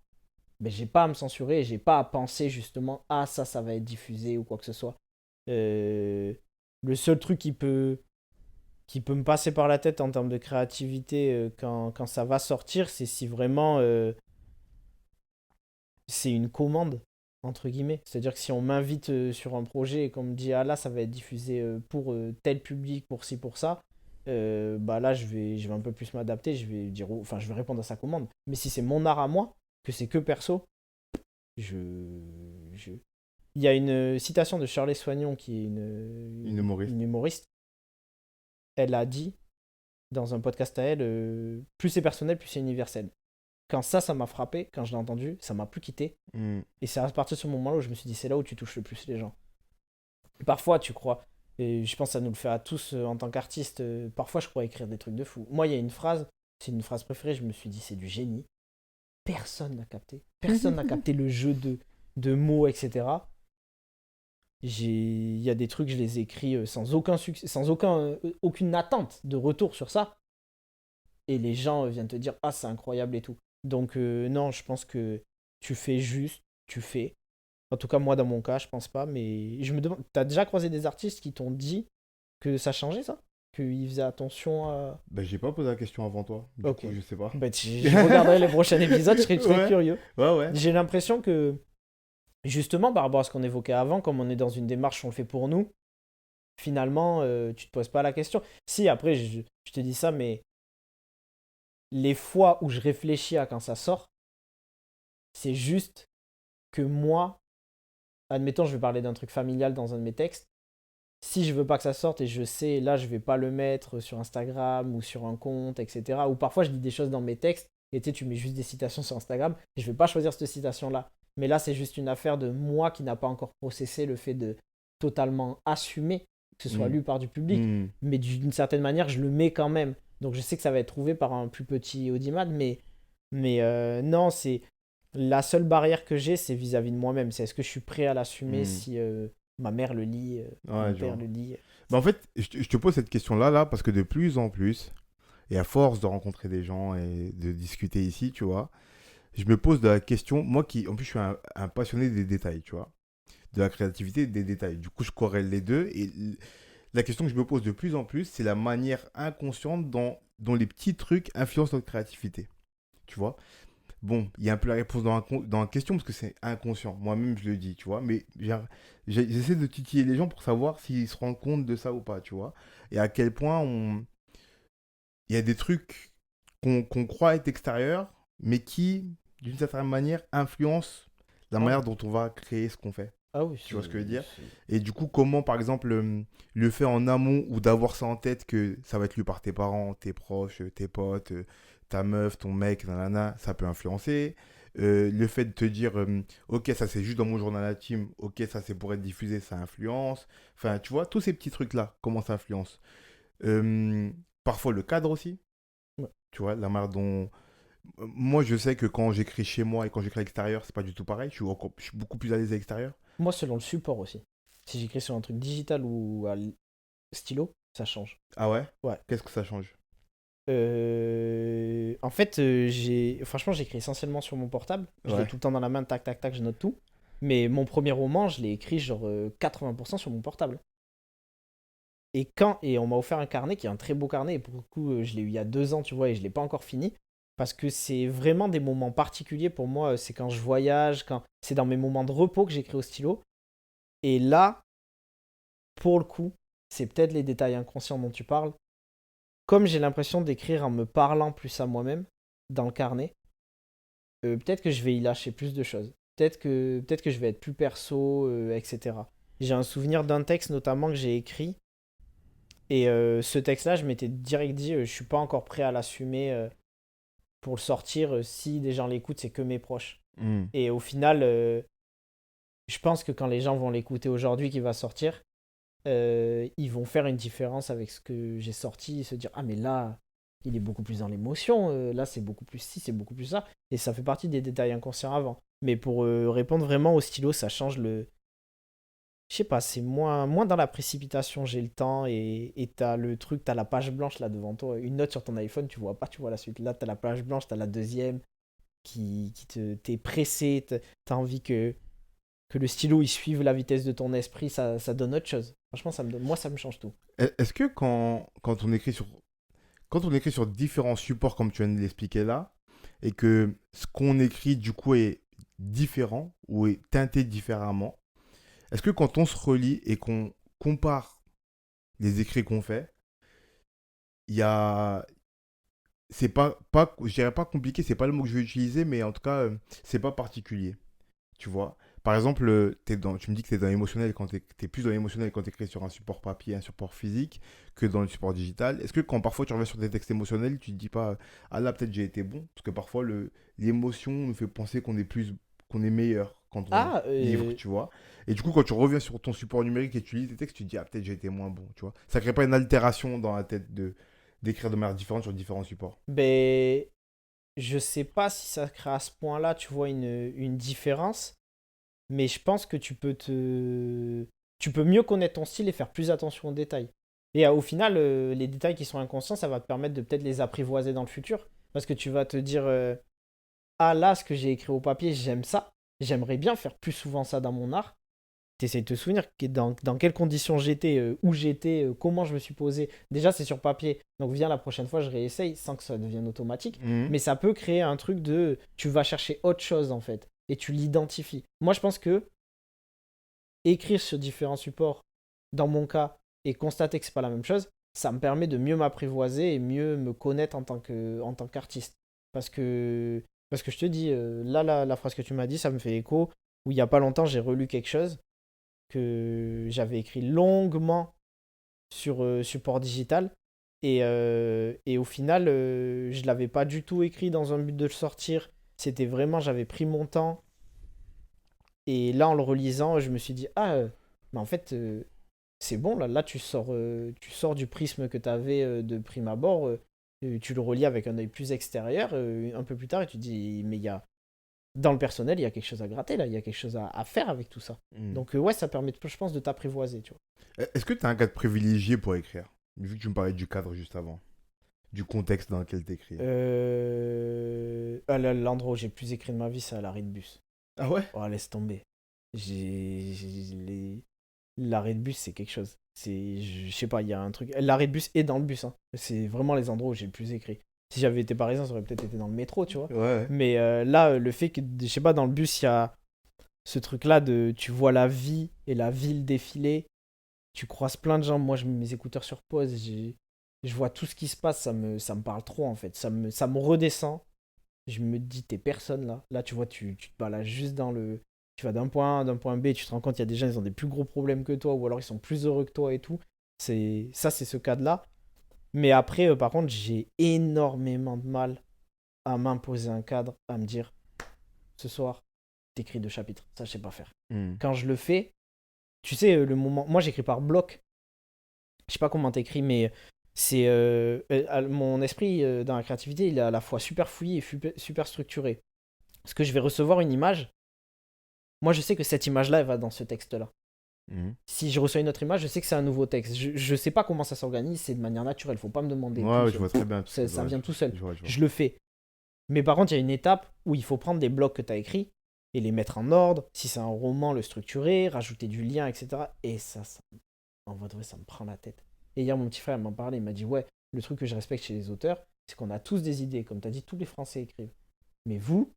ben, j'ai pas à me censurer, j'ai pas à penser justement ah ça va être diffusé ou quoi que ce soit. Le seul truc qui peut me passer par la tête en termes de créativité quand ça va sortir, c'est si vraiment c'est une commande, entre guillemets. C'est-à-dire que si on m'invite sur un projet et qu'on me dit ah là ça va être diffusé pour tel public, pour ci, pour ça, bah là je vais un peu plus m'adapter, je vais dire, enfin je vais répondre à sa commande. Mais si c'est mon art à moi, que c'est que perso, il y a une citation de Shirley Soignon qui est Une humoriste. une humoriste. Elle a dit dans un podcast à elle, plus c'est personnel, plus c'est universel. quand ça m'a frappé, quand je l'ai entendu, ça m'a plus quitté. Mm. Et c'est à partir de ce moment-là où je me suis dit, c'est là où tu touches le plus les gens. Parfois, tu crois, et je pense que ça nous le fait à tous en tant qu'artistes, parfois je crois écrire des trucs de fou. Moi, il y a une phrase, c'est une phrase préférée, je me suis dit, c'est du génie. Personne n'a capté. Personne n'a capté le jeu de mots, etc. Il y a des trucs, je les écris sans aucun succès, sans aucune attente de retour sur ça. Et les gens viennent te dire, ah, c'est incroyable et tout. Donc, non, je pense que tu fais juste, tu fais. En tout cas, moi, dans mon cas, je pense pas. Mais je me demande, t'as déjà croisé des artistes qui t'ont dit que ça changeait, ça? Qu'ils faisaient attention à. Ben, j'ai pas posé la question avant toi. Du Ok. coup, je sais pas. Bah, je regarderai les prochains épisodes, je serais très Ouais. curieux. Ouais. J'ai l'impression que, justement, par rapport à ce qu'on évoquait avant, comme on est dans une démarche, on le fait pour nous, finalement, tu te poses pas la question. Si, après, je te dis ça, mais les fois où je réfléchis à quand ça sort, c'est juste que moi, admettons, je vais parler d'un truc familial dans un de mes textes. Si je veux pas que ça sorte et je sais, là, je vais pas le mettre sur Instagram ou sur un compte, etc. Ou parfois, je dis des choses dans mes textes et tu mets juste des citations sur Instagram et je vais pas choisir cette citation-là. Mais là, c'est juste une affaire de moi qui n'a pas encore processé le fait de totalement assumer que ce soit Mm. lu par du public. Mm. Mais d'une certaine manière, je le mets quand même. Donc, je sais que ça va être trouvé par un plus petit audimat, mais non, c'est la seule barrière que j'ai, c'est vis-à-vis de moi-même. C'est est-ce que je suis prêt à l'assumer Mm. si ma mère le lit, Ouais, mon je père vois. le lit. Bah, en fait, je te pose cette question-là, là, parce que de plus en plus, et à force de rencontrer des gens et de discuter ici, tu vois, je me pose de la question, moi qui, en plus, je suis un passionné des détails, tu vois, de la créativité et des détails. Du coup, je corrèle les deux. Et la question que je me pose de plus en plus, c'est la manière inconsciente dont les petits trucs influencent notre créativité. Tu vois? Bon, il y a un peu la réponse dans la question parce que c'est inconscient. Moi-même, je le dis, tu vois. Mais j'essaie de titiller les gens pour savoir s'ils se rendent compte de ça ou pas, tu vois. Et à quel point il y a des trucs qu'on croit être extérieurs, mais qui, d'une certaine manière, influencent la Ah manière oui, dont on va créer ce qu'on fait. ah oui, Tu vois ce que je veux dire? c'est- Et du coup, comment, par exemple, le fait en amont ou d'avoir ça en tête que ça va être lu par tes parents, tes proches, tes potes, ta meuf, ton mec, nanana, ça peut influencer. Le fait de te dire, ok, ça c'est juste dans mon journal intime, ok, ça c'est pour être diffusé, ça influence. Enfin, tu vois, tous ces petits trucs-là, comment ça influence. Euh, Parfois le cadre aussi, ouais. tu vois, la manière dont. Moi, je sais que quand j'écris chez moi et quand j'écris à l'extérieur, c'est pas du tout pareil. Je suis beaucoup plus à l'aise à l'extérieur. Moi, selon le support aussi. Si j'écris sur un truc digital ou stylo, ça change. Ah ouais? Ouais. Qu'est-ce que ça change? En fait, franchement, j'écris essentiellement sur mon portable. Je l'ai Ouais. tout le temps dans la main, tac, tac, tac, je note tout. Mais mon premier roman, je l'ai écrit genre 80% sur mon portable. Et on m'a offert un carnet qui est un très beau carnet. Et pour le coup, je l'ai eu il y a 2 ans, tu vois, et je l'ai pas encore fini. Parce que c'est vraiment des moments particuliers pour moi. C'est quand je voyage, c'est dans mes moments de repos que j'écris au stylo. Et là, pour le coup, c'est peut-être les détails inconscients dont tu parles. Comme j'ai l'impression d'écrire en me parlant plus à moi-même dans le carnet, peut-être que je vais y lâcher plus de choses. Peut-être que je vais être plus perso, etc. J'ai un souvenir d'un texte notamment que j'ai écrit. Et ce texte-là, je m'étais direct dit, je suis pas encore prêt à l'assumer pour le sortir. Si des gens l'écoutent, c'est que mes proches. Hmm. Et au final, je pense que quand les gens vont l'écouter aujourd'hui, qui va sortir, ils vont faire une différence avec ce que j'ai sorti et se dire, ah mais là, il est beaucoup plus dans l'émotion, là c'est beaucoup plus ci, c'est beaucoup plus ça. Et ça fait partie des détails inconscients avant. Mais pour répondre vraiment au stylo, ça change le. Je sais pas, c'est moins dans la précipitation, j'ai le temps et t'as le truc, t'as la page blanche là devant toi, une note sur ton iPhone, tu vois pas, tu vois la suite. Là, t'as la page blanche, t'as la deuxième t'es pressé, t'as envie que le stylo il suive la vitesse de ton esprit, ça donne autre chose. Franchement, moi, ça me change tout. Est-ce que quand on écrit sur différents supports comme tu viens de l'expliquer là, et que ce qu'on écrit du coup est différent ou est teinté différemment, est-ce que quand on se relit et qu'on compare les écrits qu'on fait, il y a c'est je dirais pas compliqué, c'est pas le mot que je vais utiliser, mais en tout cas, c'est pas particulier, tu vois. par exemple, tu me dis que t'es dans l'émotionnel quand t'es plus dans l'émotionnel quand t'écris sur un support papier, un support physique, que dans le support digital. Est-ce que quand parfois tu reviens sur des textes émotionnels, tu te dis pas, ah là peut-être j'ai été bon, parce que parfois l'émotion nous fait penser qu'on est meilleur quand on Ah, livre, tu vois. Et du coup, quand tu reviens sur ton support numérique et tu lis tes textes, tu te dis, ah peut-être j'ai été moins bon, tu vois. Ça crée pas une altération dans la tête d'écrire de manière différente sur différents supports. ben, je sais pas si ça crée à ce point-là, tu vois, une différence, mais je pense que tu peux mieux connaître ton style et faire plus attention aux détails. Et au final, les détails qui sont inconscients, ça va te permettre de peut-être les apprivoiser dans le futur. Parce que tu vas te dire, ah là, ce que j'ai écrit au papier, j'aime ça. J'aimerais bien faire plus souvent ça dans mon art. T'essayes de te souvenir dans quelles conditions j'étais, où j'étais, comment je me suis posé. Déjà, c'est sur papier. Donc, viens la prochaine fois, je réessaye sans que ça devienne automatique. Mhm. Mais ça peut créer un truc de. Tu vas chercher autre chose, en fait. Et tu l'identifies. Moi, je pense que écrire sur différents supports, dans mon cas, et constater que c'est pas la même chose, ça me permet de mieux m'apprivoiser et mieux me connaître en tant qu'artiste. Parce que, parce que je te dis, là, la phrase que tu m'as dit, ça me fait écho. Où il y a pas longtemps, j'ai relu quelque chose que j'avais écrit longuement sur support digital. Et au final, je l'avais pas du tout écrit dans un but de le sortir. C'était vraiment, j'avais pris mon temps. Et là, en le relisant, je me suis dit, ah, mais en fait, c'est bon, là, tu sors du prisme que tu avais de prime abord. Tu le relis avec un œil plus extérieur un peu plus tard et tu te dis, mais il y a, dans le personnel, il y a quelque chose à gratter, là, il y a quelque chose à faire avec tout ça. Mhm. Donc, ouais, ça permet, je pense, de t'apprivoiser, tu vois. Est-ce que tu as un cadre privilégié pour écrire? Vu que tu me parlais du cadre juste avant, du contexte dans lequel tu écris. L'endroit où j'ai le plus écrit de ma vie, c'est à l'arrêt de bus. Ah ouais? Oh, laisse tomber. L'arrêt de bus, c'est quelque chose. Je sais pas, il y a un truc. L'arrêt de bus est dans le bus, hein. C'est vraiment les endroits où j'ai le plus écrit. Si j'avais été parisien, ça aurait peut-être été dans le métro, tu vois. Ouais. Mais là, le fait que, je sais pas, dans le bus, il y a ce truc-là de tu vois la vie et la ville défiler, tu croises plein de gens. Moi, je mets mes écouteurs sur pause, je vois tout ce qui se passe, ça me parle trop en fait. Ça me redescend. Je me dis, t'es personne là. Là, tu vois, tu te balades juste dans le. Tu vas d'un point A à d'un point B, tu te rends compte, il y a des gens, ils ont des plus gros problèmes que toi, ou alors ils sont plus heureux que toi et tout. C'est ce cadre-là. Mais après, par contre, j'ai énormément de mal à m'imposer un cadre, à me dire, ce soir, t'écris 2 chapitres. Ça, je sais pas faire. Mhm. Quand je le fais, tu sais, le moment. Moi, j'écris par bloc. Je sais pas comment t'écris, mais c'est. Mon esprit dans la créativité, il est à la fois super fouillé et super structuré. Parce que je vais recevoir une image. Moi, je sais que cette image-là, elle va dans ce texte-là. Mhm. Si je reçois une autre image, je sais que c'est un nouveau texte. Je sais pas comment ça s'organise, c'est de manière naturelle. Faut pas me demander Ouais, tout ouais, je seul. vois très bien. Ça Ouais, vient tout seul. je vois, je vois. Je le fais. Mais par contre, il y a une étape où il faut prendre des blocs que tu as écrits et les mettre en ordre. Si c'est un roman, le structurer, rajouter du lien, etc. Et ça en vrai, ça me prend la tête. Et hier, mon petit frère m'en parlait. Il m'a dit, ouais, le truc que je respecte chez les auteurs, c'est qu'on a tous des idées. Comme tu as dit, tous les Français écrivent. Mais vous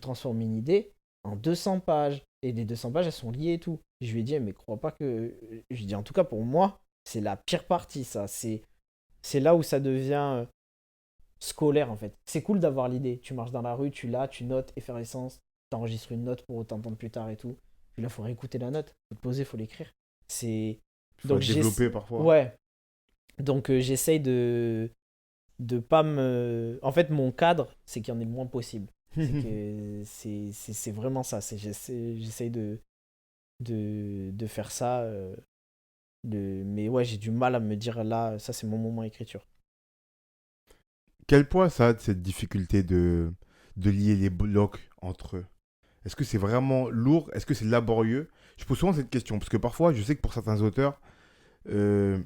transformez une idée en 200 pages. Et les 200 pages, elles sont liées et tout. Je lui ai dit, mais crois pas que. Je lui ai dit, en tout cas, pour moi, c'est la pire partie, ça. C'est là où ça devient scolaire, en fait. C'est cool d'avoir l'idée. Tu marches dans la rue, tu l'as, tu notes, effervescence, t'enregistres une note pour t'entendre plus tard et tout. Puis là, il faut réécouter la note. Faut te poser, faut l'écrire. C'est. Faut Donc, être développé parfois. Ouais. Donc, j'essaye de pas me. En fait, mon cadre, c'est qu'il y en ait le moins possible. C'est que c'est vraiment ça. J'essaye de faire ça. Mais ouais, j'ai du mal à me dire là, ça c'est mon moment écriture. Quel poids ça a de cette difficulté de lier les blocs entre eux? Est-ce que c'est vraiment lourd? Est-ce que c'est laborieux? Je pose souvent cette question parce que parfois, je sais que pour certains auteurs euh,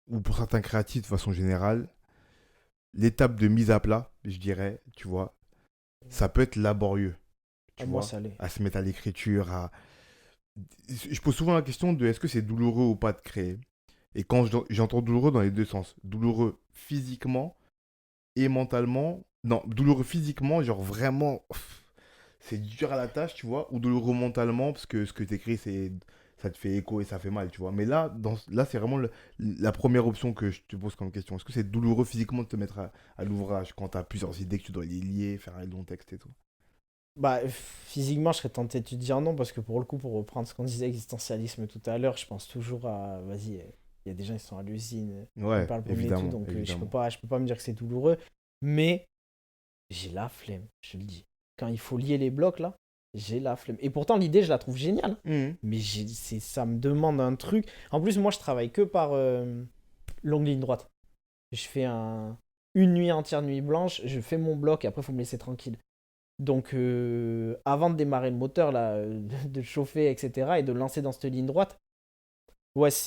ou pour certains créatifs de façon générale, l'étape de mise à plat, je dirais, tu vois, ça peut être laborieux, À tu moi, vois, ça l'est. à se mettre à l'écriture, à... Je pose souvent la question de est-ce que c'est douloureux ou pas de créer? Et quand j'entends douloureux dans les deux sens, douloureux physiquement et mentalement, non, douloureux physiquement, genre vraiment, c'est dur à la tâche, tu vois, ou douloureux mentalement, parce que ce que t'écris, ça te fait écho et ça fait mal, tu vois. Mais là, là c'est vraiment la première option que je te pose comme question. Est-ce que c'est douloureux physiquement de te mettre à l'ouvrage quand t'as plusieurs idées que tu dois les lier, faire un long texte et tout? Bah, physiquement, je serais tenté de te dire non, parce que pour le coup, pour reprendre ce qu'on disait, existentialisme tout à l'heure, je pense toujours à, vas-y, il y a des gens qui sont à l'usine, ils Ouais, parlent premier et tout, évidemment, donc évidemment. je peux pas me dire que c'est douloureux, mais j'ai la flemme, je te le dis. Quand il faut lier les blocs, là, j'ai la flemme. Et pourtant, l'idée, je la trouve géniale, Mhm. mais ça me demande un truc. En plus, moi, je travaille que par longue ligne droite. Je fais une nuit entière, nuit blanche, je fais mon bloc et après, il faut me laisser tranquille. Donc, avant de démarrer le moteur, là, de le chauffer, etc., et de le lancer dans cette ligne droite, ouais, ça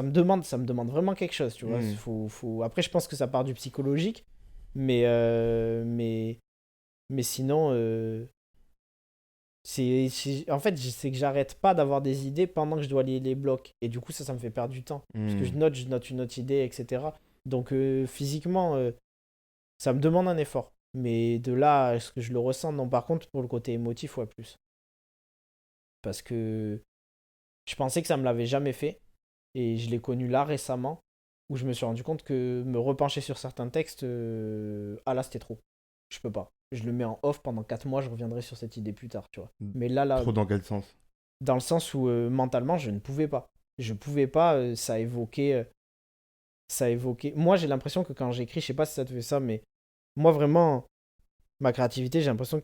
me demande vraiment quelque chose, tu vois. Mhm. Après, je pense que ça part du psychologique, mais, mais sinon, en fait, c'est que j'arrête pas d'avoir des idées pendant que je dois lier les blocs. Et du coup, ça me fait perdre du temps. Parce que Mhm. je note une autre idée, etc. Donc, physiquement, ça me demande un effort. Mais de là, est-ce que je le ressens? Non, par contre, pour le côté émotif, ouais, plus. Parce que je pensais que ça me l'avait jamais fait. Et je l'ai connu là récemment, où je me suis rendu compte que me repencher sur certains textes, ah là, c'était trop. Je peux pas. Je le mets en off pendant 4 mois, je reviendrai sur cette idée plus tard, tu vois. Mais là, Trop dans quel sens? dans le sens où mentalement, je ne pouvais pas. Je pouvais pas, ça évoquait. Moi, j'ai l'impression que quand j'écris, je sais pas si ça te fait ça, mais moi, vraiment, ma créativité, j'ai l'impression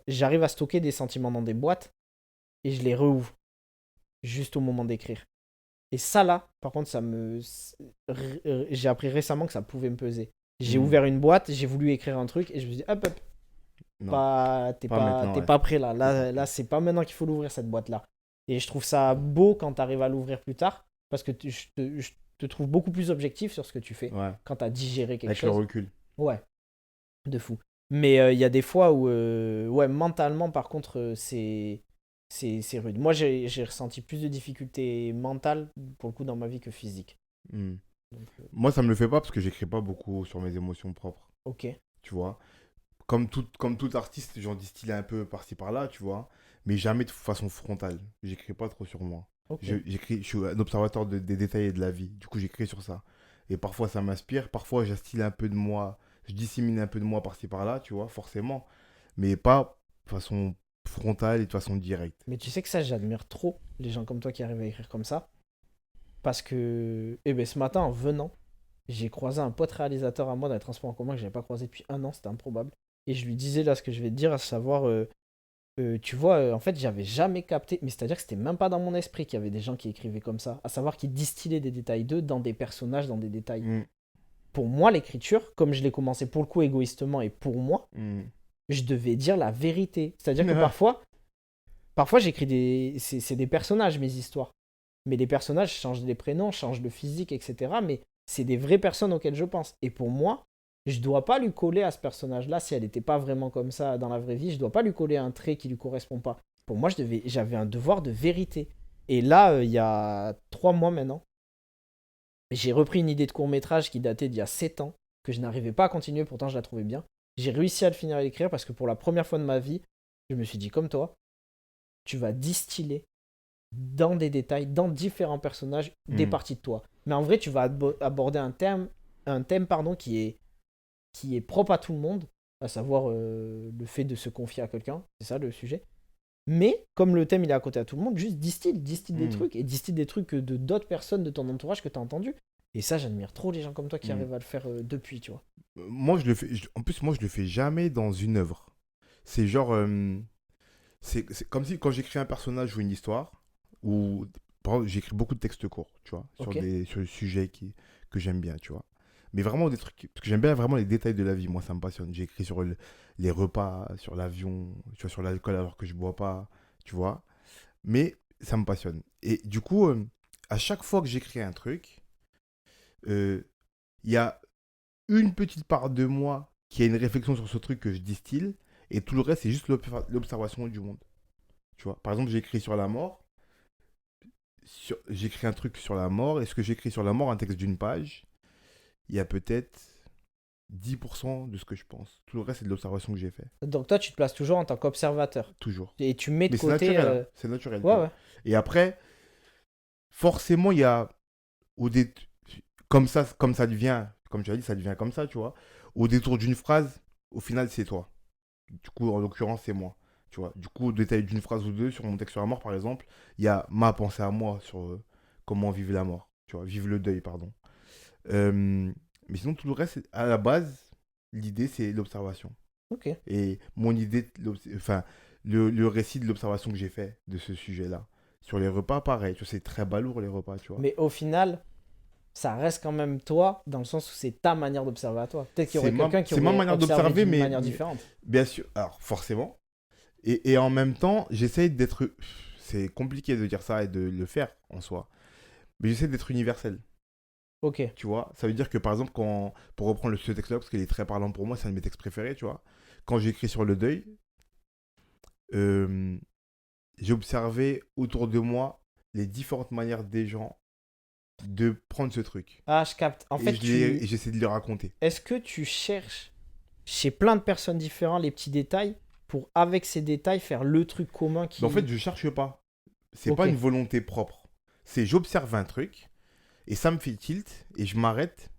j'arrive à stocker des sentiments dans des boîtes et je les rouvre juste au moment d'écrire. Et ça, là, par contre, j'ai appris récemment que ça pouvait me peser. J'ai Mhm. ouvert une boîte, j'ai voulu écrire un truc et je me suis dit, hop, hop, Non, pas maintenant, t'es ouais. pas prêt là. T'es pas Là, prêt. c'est pas maintenant qu'il faut l'ouvrir cette boîte là. Et je trouve ça beau quand t'arrives à l'ouvrir plus tard parce que je te trouve beaucoup plus objectif sur ce que tu fais Ouais, quand t'as digéré quelque avec le chose. recul. Ouais, de fou. Mais il y a des fois où, ouais, mentalement, par contre, c'est rude. Moi, j'ai ressenti plus de difficultés mentales, pour le coup, dans ma vie que physique. Mhm. Donc, Moi, ça me le fait pas parce que j'écris pas beaucoup sur mes émotions propres, ok, tu vois. Comme tout artiste, j'en distille un peu par-ci par-là, tu vois, mais jamais de façon frontale. J'écris pas trop sur moi. ok. Je suis un observateur des détails et de la vie. Du coup, j'écris sur ça. Et parfois, ça m'inspire. Parfois, j'instille un peu de moi. Je dissémine un peu de moi par-ci par-là, tu vois, forcément. Mais pas de façon frontale et de façon directe. Mais tu sais que ça, j'admire trop les gens comme toi qui arrivent à écrire comme ça. Parce que, eh ben, ce matin, en venant, j'ai croisé un pote réalisateur à moi dans les transports en commun que j'avais pas croisé depuis un an, c'était improbable. Et je lui disais là ce que je vais te dire, à savoir, tu vois, en fait, j'avais jamais capté, mais c'est-à-dire que c'était même pas dans mon esprit qu'il y avait des gens qui écrivaient comme ça, à savoir qui distillaient des détails d'eux dans des personnages, dans des détails. Mm, Pour moi, l'écriture, comme je l'ai commencé pour le coup égoïstement et pour moi, mm. je devais dire la vérité. C'est-à-dire que parfois j'écris c'est des personnages, mes histoires. Mais les personnages changent les prénoms, changent le physique, etc. Mais c'est des vraies personnes auxquelles je pense. Et pour moi, je dois pas lui coller à ce personnage-là, si elle n'était pas vraiment comme ça dans la vraie vie, je dois pas lui coller un trait qui lui correspond pas. Pour moi, j'avais un devoir de vérité. Et là, il y a 3 mois maintenant, j'ai repris une idée de court-métrage qui datait d'il y a 7 ans, que je n'arrivais pas à continuer, pourtant je la trouvais bien. J'ai réussi à le finir à l'écrire parce que pour la première fois de ma vie, je me suis dit, comme toi, tu vas distiller dans des détails, dans différents personnages, des Mm. parties de toi. Mais en vrai, tu vas aborder un thème pardon, qui est propre à tout le monde, à savoir le fait de se confier à quelqu'un, c'est ça le sujet. Mais comme le thème il est à côté à tout le monde, juste distille des Mm. trucs et distille des trucs de d'autres personnes de ton entourage que tu as entendu. Et ça, j'admire trop les gens comme toi qui Mm. arrivent à le faire depuis, tu vois. Moi, je le fais. En plus, moi, je le fais jamais dans une œuvre. C'est genre. C'est comme si quand j'écris un personnage ou une histoire, ou par exemple, j'écris beaucoup de textes courts, tu vois, Ok. sur des sujets que j'aime bien, tu vois. Mais vraiment des trucs. Parce que j'aime bien vraiment les détails de la vie, moi, ça me passionne. J'ai écrit sur les repas, sur l'avion, tu vois, sur l'alcool alors que je bois pas, tu vois. Mais ça me passionne. Et du coup, à chaque fois que j'écris un truc, euh, il y a une petite part de moi qui a une réflexion sur ce truc que je distille, et tout le reste, c'est juste l'observation du monde. Tu vois, par exemple, j'ai écrit sur la mort, j'écris un truc sur la mort, et ce que j'écris sur la mort, un texte d'une page, il y a peut-être 10% de ce que je pense. Tout le reste, c'est de l'observation que j'ai fait. Donc toi, tu te places toujours en tant qu'observateur. Toujours. Et tu mets de Mais c'est côté... naturel, hein. C'est naturel, tu Ouais, vois. ouais. Et après, forcément, il y a, au dé- comme ça devient, comme tu as dit, ça devient comme ça, tu vois. Au détour d'une phrase, au final, c'est toi. Du coup, en l'occurrence, c'est moi. Tu vois. Du coup, au détail d'une phrase ou deux sur mon texte sur la mort, par exemple, il y a ma pensée à moi sur comment vivre la mort. Tu vois, vivre le deuil, pardon. Euh, mais sinon, tout le reste, à la base, l'idée, c'est l'observation. Ok. Et mon idée, enfin, le récit de l'observation que j'ai fait de ce sujet-là. Sur les repas, pareil. Tu vois, c'est très balourd, les repas, tu vois. Mais au final, ça reste quand même toi, dans le sens où c'est ta manière d'observer à toi. Peut-être qu'il y aurait quelqu'un qui C'est ma aurait manière observé d'observer, d'une manière différente. bien sûr, alors forcément. Et en même temps, j'essaye d'être. C'est compliqué de dire ça et de le faire en soi. Mais j'essaie d'être universel. Ok. Tu vois, ça veut dire que par exemple, pour reprendre ce texte-là, parce qu'il est très parlant pour moi, c'est un de mes textes préférés, tu vois. Quand j'écris sur le deuil, euh, j'ai observé autour de moi les différentes manières des gens de prendre ce truc. Ah, je capte. En fait, Et j'essaie de le raconter. est-ce que tu cherches chez plein de personnes différentes les petits détails pour, avec ces détails, faire le truc commun Mais en fait, qui... je cherche pas. C'est Ok. pas une volonté propre. C'est j'observe un truc et ça me fait tilt et je m'arrête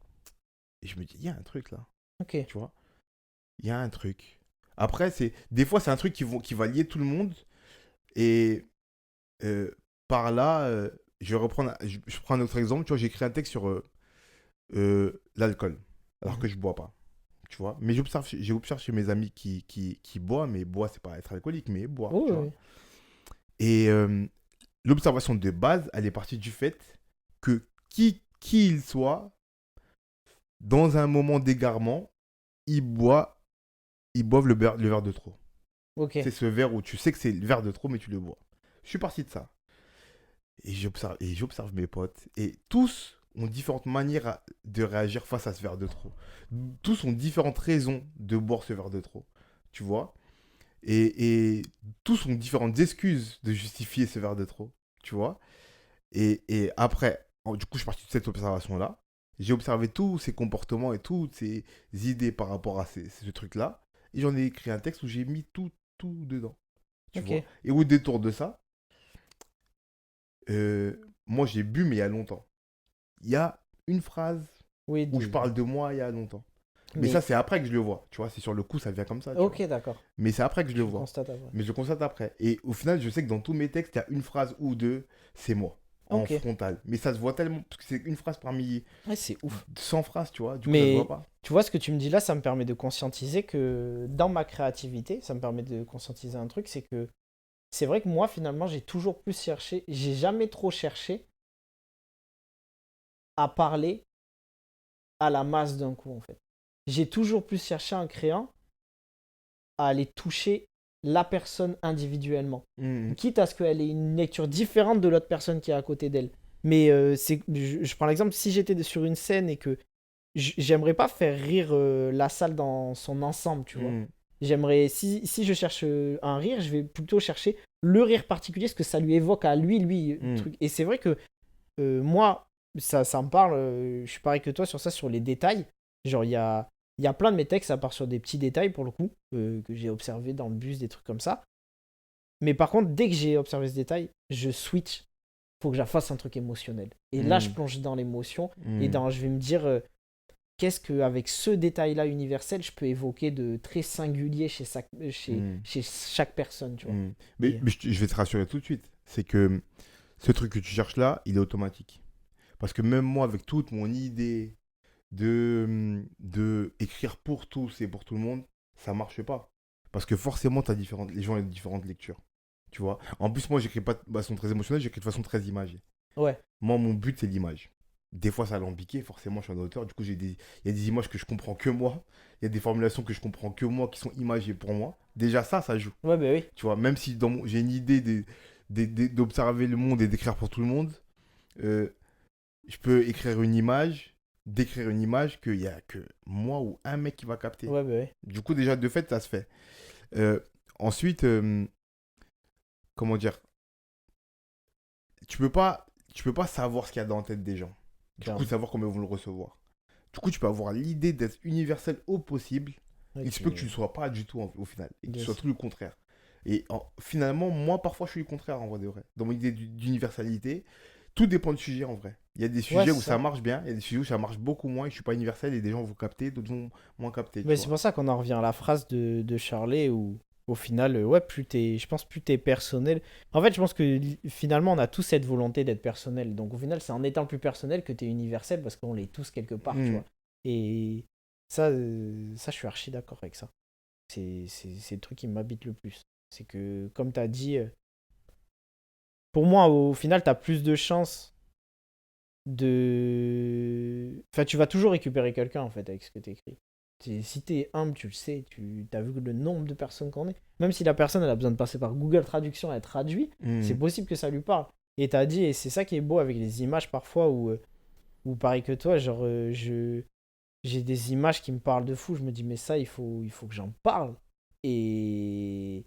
et je me dis, il y a un truc là. Ok. Tu vois, il y a un truc. Après, des fois, c'est un truc qui va lier tout le monde. Et euh, par là, je prends un autre exemple. Tu vois, j'ai écrit un texte sur l'alcool, alors que Mhm. je bois pas. Tu vois, mais j'observe chez mes amis qui boivent, mais boivent, c'est pas être alcoolique, mais boivent, Oh, tu vois. oui. Et l'observation de base, elle est partie du fait que qui il soit, dans un moment d'égarement, il boit, ils boivent le verre de trop. Ok. C'est ce verre où tu sais que c'est le verre de trop, mais tu le bois. Je suis parti de ça. Et j'observe mes potes. Et tous ont différentes manières de réagir face à ce verre de trop. Tous ont différentes raisons de boire ce verre de trop. Tu vois, et tous ont différentes excuses de justifier ce verre de trop. Tu vois. Et après, du coup, je suis parti de cette observation-là. J'ai observé tous ces comportements et toutes ces idées par rapport à ce truc-là. Et j'en ai écrit un texte où j'ai mis tout dedans. Tu vois. Ok. Et au détour de ça, moi j'ai bu, mais il y a longtemps. Il y a une phrase Oui, où je parle de moi il y a longtemps. Mais ça, Mais... c'est après que je le vois. Tu vois, c'est sur le coup, ça vient comme ça, tu vois. Ok, d'accord. Mais c'est après que je le Tu le vois. constates après. Mais je le constate après. Et au final, je sais que dans tous mes textes, il y a une phrase ou deux, c'est moi, en Ok. frontal. Mais ça se voit tellement, parce que c'est une phrase parmi Ouais, c'est ouf. 100 phrases, tu vois. Du coup, ça se voit Mais pas. tu vois, ce que tu me dis là, ça me permet de conscientiser que dans ma créativité, ça me permet de conscientiser un truc, c'est que c'est vrai que moi, finalement, j'ai toujours plus cherché, j'ai jamais trop cherché à parler à la masse d'un coup, en fait. J'ai toujours plus cherché en créant à aller toucher la personne individuellement. Mhm. Quitte à ce qu'elle ait une lecture différente de l'autre personne qui est à côté d'elle. Mais je prends l'exemple, si j'étais sur une scène et que j'aimerais pas faire rire la salle dans son ensemble, tu vois. Mhm. J'aimerais, si je cherche un rire, je vais plutôt chercher le rire particulier, ce que ça lui évoque à lui, Mhm. truc. Et c'est vrai que moi, ça me parle, je suis pareil que toi sur ça, sur les détails. Genre, il y a plein de mes textes, à part sur des petits détails pour le coup, que j'ai observé dans le bus, des trucs comme ça. Mais par contre, dès que j'ai observé ce détail, je switch. Faut que je fasse un truc émotionnel. Et là, je Mhm. plonge dans l'émotion. Et Mhm. je vais me dire, qu'est-ce qu'avec ce détail-là universel, je peux évoquer de très singulier Mhm. chez chaque personne, tu vois. Mhm. Et, Je vais te rassurer tout de suite. C'est que ce truc que tu cherches là, il est automatique. Parce que même moi, avec toute mon idée de écrire pour tous et pour tout le monde, ça marche pas. Parce que forcément, les gens ont différentes lectures. Tu vois. En plus, moi, j'écris pas de façon très émotionnelle, j'écris de façon très imagée. ouais, Moi, mon but, c'est l'image. Des fois, ça a alambiqué, forcément, je suis un auteur. Du coup, il y a des images que je comprends que moi. Il y a des formulations que je comprends que moi, qui sont imagées pour moi. Déjà, ça joue. ouais, bah oui. Tu vois, même si j'ai une idée d'observer le monde et d'écrire pour tout le monde, euh, je peux écrire une image, décrire une image qu'il y a que moi ou un mec qui va capter. Ouais, bah oui. Du coup, déjà, de fait, ça se fait. Euh, ensuite, comment dire, tu peux pas savoir ce qu'il y a dans la tête des gens. Du coup, Clairement. savoir comment ils vont le recevoir. Du coup, tu peux avoir l'idée d'être universel au possible. Il se peut que tu ne Ok. le sois pas du tout au final. Et que tu sois Yes. tout le contraire. Et finalement, moi, parfois, je suis le contraire en vrai de vrai. Dans mon idée d'universalité, tout dépend du sujet en vrai. Il y a des Ouais, sujets c'est où ça ça. marche bien, il y a des sujets où ça marche beaucoup moins, et je suis pas universel et des gens vont capter, d'autres vont moins capter, tu Mais c'est vois. pour ça qu'on en revient à la phrase de Charlet où, au final, ouais, je pense plus t'es personnel. En fait, je pense que finalement, on a tous cette volonté d'être personnel. Donc, au final, c'est en étant plus personnel que t'es universel parce qu'on l'est tous quelque part, tu Hmm. vois. Et ça, je suis archi d'accord avec ça. C'est le truc qui m'habite le plus. C'est que, comme t'as dit, pour moi, au final, t'as plus de chances de. Enfin, tu vas toujours récupérer quelqu'un, en fait, avec ce que t'écris. Si t'es humble, tu le sais, tu as vu le nombre de personnes qu'on est. Même si la personne elle a besoin de passer par Google Traduction et être traduit, c'est Hmm. possible que ça lui parle. Et t'as dit, et c'est ça qui est beau avec les images parfois, où pareil que toi, genre, j'ai des images qui me parlent de fou. Je me dis, mais ça, il faut que j'en parle. Et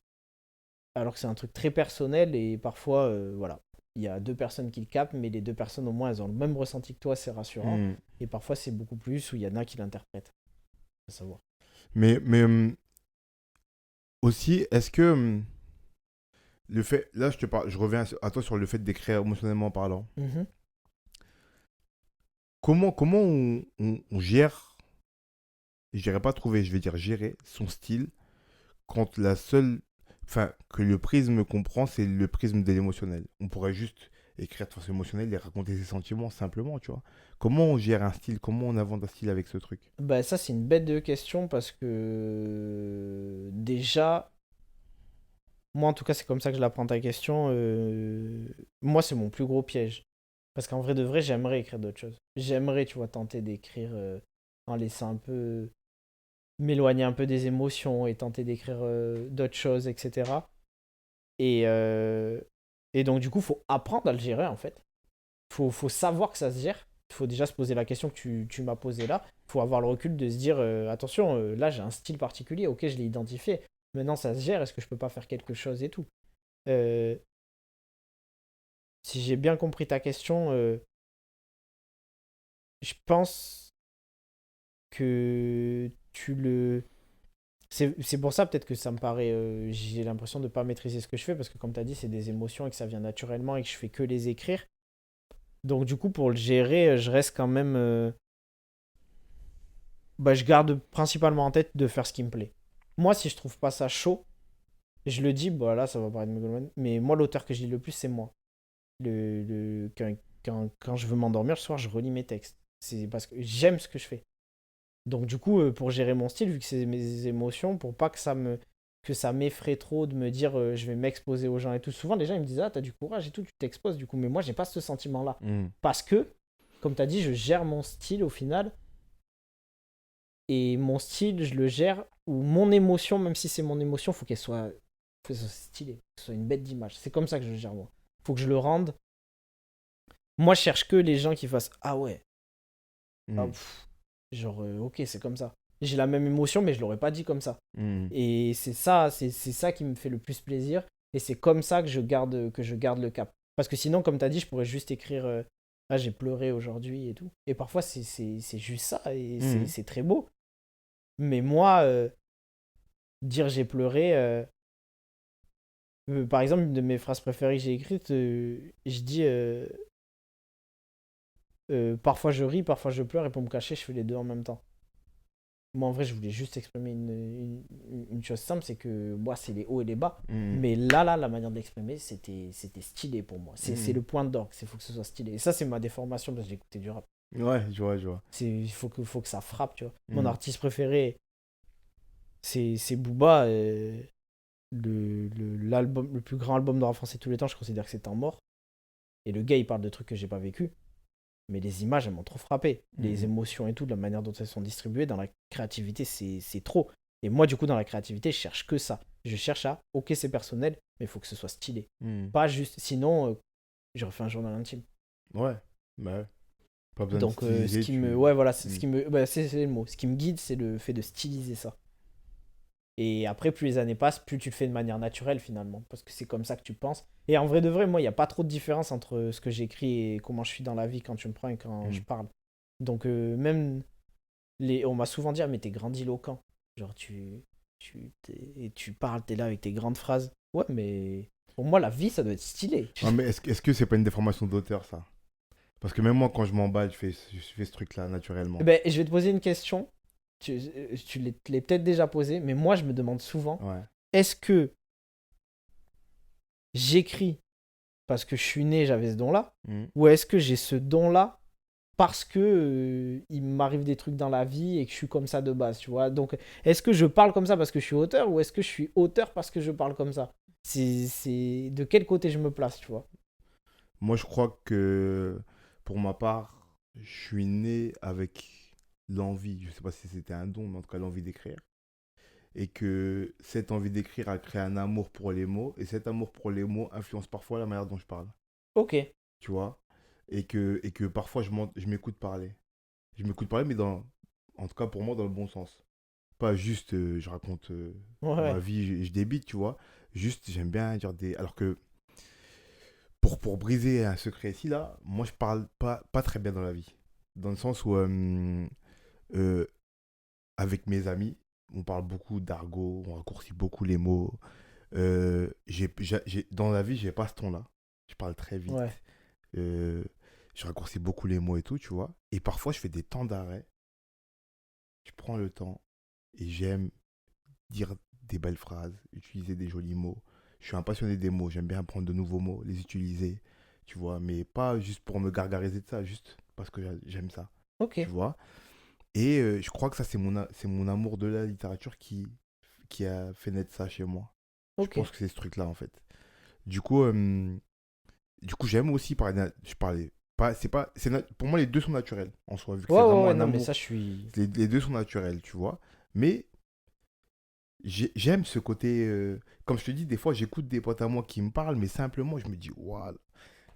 alors que c'est un truc très personnel, et parfois, voilà. Il y a deux personnes qui le captent, mais les deux personnes, au moins, elles ont le même ressenti que toi, c'est rassurant. Hmm. Et parfois, c'est beaucoup plus où il y en a qui l'interprètent. Faut savoir. Mais aussi, est-ce que le fait, là je te parle, je reviens à toi sur le fait d'écrire émotionnellement parlant. Mhm. Comment on gère, je dirais pas trouver, je vais dire gérer son style quand la seule, enfin, que le prisme comprend, c'est le prisme de l'émotionnel. On pourrait juste écrire de façon émotionnelle et raconter ses sentiments simplement, tu vois. Comment on gère un style, comment on invente un style avec ce truc? Bah, ça, c'est une bête de question parce que déjà, moi en tout cas, c'est comme ça que je l'apprends ta question. Moi, c'est mon plus gros piège. Parce qu'en vrai de vrai, j'aimerais écrire d'autres choses. J'aimerais, tu vois, tenter d'écrire en laissant un peu m'éloigner un peu des émotions et tenter d'écrire d'autres choses, etc. Et, euh, et donc, du coup, faut apprendre à le gérer en fait. Faut savoir que ça se gère. Il faut déjà se poser la question que tu m'as posée là. Il faut avoir le recul de se dire attention, là j'ai un style particulier, ok, je l'ai identifié. Maintenant ça se gère, est-ce que je peux pas faire quelque chose et tout. Euh, Si j'ai bien compris ta question, je pense que tu le. C'est pour ça peut-être que ça me paraît. J'ai l'impression de ne pas maîtriser ce que je fais parce que comme tu as dit, c'est des émotions et que ça vient naturellement et que je fais que les écrire. Donc du coup, pour le gérer, je reste quand même. Bah, je garde principalement en tête de faire ce qui me plaît. Moi, si je trouve pas ça chaud, je le dis, bah là, ça va paraître mégalomane, mais moi, l'auteur que je lis le plus, c'est moi. Quand je veux m'endormir le soir, je relis mes textes. C'est parce que j'aime ce que je fais. Donc, du coup, pour gérer mon style, vu que c'est mes émotions, pour pas que ça m'effraie trop de me dire je vais m'exposer aux gens et tout. Souvent, les gens ils me disent ah, t'as du courage et tout, tu t'exposes du coup. Mais moi, j'ai pas ce sentiment-là. Hmm. Parce que, comme t'as dit, je gère mon style au final et mon style, je le gère, ou mon émotion, même si c'est mon émotion, faut qu'elle soit stylée, que ce soit une bête d'image. C'est comme ça que je le gère, moi. Faut que je le rende. Moi, je cherche que les gens qui fassent ah ouais, ah, Hmm. genre, ok, c'est comme ça. J'ai la même émotion, mais je l'aurais pas dit comme ça. Hmm. Et c'est ça qui me fait le plus plaisir. Et c'est comme ça que je garde le cap. Parce que sinon, comme tu as dit, je pourrais juste écrire ah, j'ai pleuré aujourd'hui et tout. Et parfois, c'est juste ça. Et Hmm. c'est très beau. Mais moi, dire j'ai pleuré. Par exemple, une de mes phrases préférées que j'ai écrites, je dis parfois je ris, parfois je pleure, et pour me cacher, je fais les deux en même temps. Moi, en vrai, je voulais juste exprimer une chose simple, c'est que moi, c'est les hauts et les bas. Hmm. Mais là, la manière de l'exprimer, c'était stylé pour moi. C'est Hmm. le point d'orgue, il faut que ce soit stylé. Et ça, c'est ma déformation parce que j'écoutais du rap. Ouais, je vois, je vois. Il faut que ça frappe, tu vois. Mon Hmm. artiste préféré, c'est Booba. L'album, le plus grand album de rap français de tous les temps, je considère que c'est Temps mort. Et le gars, il parle de trucs que j'ai pas vécu. Mais les images, elles m'ont trop frappé. Les Hmm. émotions et tout, de la manière dont elles sont distribuées, dans la créativité, c'est trop. Et moi, du coup, dans la créativité, je cherche que ça. Je cherche à, ok, c'est personnel, mais il faut que ce soit stylé. Hmm. Pas juste, sinon, j'aurais fait un journal intime. Ouais, bah ouais. Pas besoin de Donc, ce styliser, qui me. tu. Ouais, voilà, Hmm. c'est le mot. Ce qui me guide, c'est le fait de styliser ça. Et après, plus les années passent, plus tu le fais de manière naturelle finalement, parce que c'est comme ça que tu penses. Et en vrai de vrai, moi, il n'y a pas trop de différence entre ce que j'écris et comment je suis dans la vie quand tu me prends et quand Hmm. je parle. Donc même on m'a souvent dit, ah, mais t'es grandiloquent. Genre, et tu parles, t'es là avec tes grandes phrases. Ouais, mais pour moi, la vie, ça doit être stylé. Ouais, mais est-ce que c'est pas une déformation d'auteur, ça? Parce que même moi, quand je m'emballe, je fais ce truc-là Eh naturellement. ben, je vais te poser une question. Tu l'as peut-être déjà posée, mais moi, je me demande souvent, Ouais. est-ce que j'écris parce que je suis né, j'avais ce don-là, Mhm. ou est-ce que j'ai ce don-là parce que il m'arrive des trucs dans la vie et que je suis comme ça de base, tu vois. Donc, est-ce que je parle comme ça parce que je suis auteur ou est-ce que je suis auteur parce que je parle comme ça? C'est de quel côté je me place, tu vois. Moi, je crois que pour ma part, je suis né avec l'envie, je sais pas si c'était un don, mais en tout cas l'envie d'écrire. Et que cette envie d'écrire a créé un amour pour les mots, et cet amour pour les mots influence parfois la manière dont je parle, Ok, tu vois. Et que parfois je m'écoute parler. Je m'écoute parler, mais en tout cas pour moi, dans le bon sens. Pas juste je raconte ma ouais, vie, je débite, tu vois. Juste, j'aime bien dire des. Alors que pour briser un secret ici, là, moi je parle pas très bien dans la vie. Dans le sens où, euh, avec mes amis, on parle beaucoup d'argot, on raccourcit beaucoup les mots. Dans la vie, j'ai pas ce ton-là. Je parle très ouais. vite. Euh, je raccourcis beaucoup les mots et tout, tu vois. Et parfois, je fais des temps d'arrêt. Je prends le temps et j'aime dire des belles phrases, utiliser des jolis mots. Je suis un passionné des mots. J'aime bien apprendre de nouveaux mots, les utiliser, tu vois. Mais pas juste pour me gargariser de ça, juste parce que j'aime ça, Ok, tu vois. Et je crois que ça, c'est mon amour de la littérature qui a fait naître ça chez moi. Je ok. pense que c'est ce truc-là, en fait. Du coup, j'aime aussi parler. Je parlais. Pas, c'est pas, pour moi, les deux sont naturels en soi, vu que Ouais, c'est ouais, vraiment ouais, un non, mais amour. ça, je suis. Les deux sont naturels, tu vois. Mais j'aime ce côté. Comme je te dis, des fois, j'écoute des potes à moi qui me parlent, mais simplement, je me dis, waouh,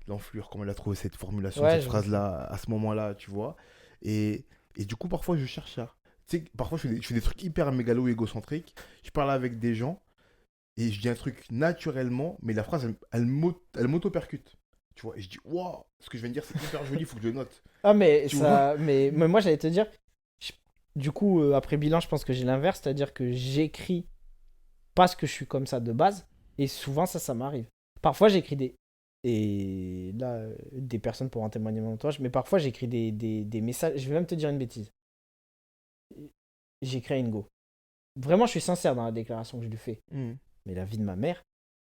l'enflure, comment elle a trouvé cette formulation, Ouais, cette je vois. phrase-là, à ce moment-là, tu vois. Et, et du coup, parfois, je cherche ça. Tu sais, parfois, je fais des trucs hyper mégalo-égocentriques. Je parle avec des gens et je dis un truc naturellement, mais la phrase, elle m'auto-percute. Tu vois, et je dis, waouh, ce que je viens de dire, c'est hyper joli, il faut que je le note. Ah, mais Tu vois? ça. Mais moi, j'allais te dire. je- Du coup, après bilan, je pense que j'ai l'inverse, c'est-à-dire que j'écris parce que je suis comme ça de base, et souvent, ça m'arrive. Parfois, j'écris des. Et là, des personnes pourront en témoigner mon entourage, mais parfois, j'écris des messages. Je vais même te dire une bêtise. J'écris à Ingo. Vraiment, je suis sincère dans la déclaration que je lui fais. Mhm. Mais la vie de ma mère,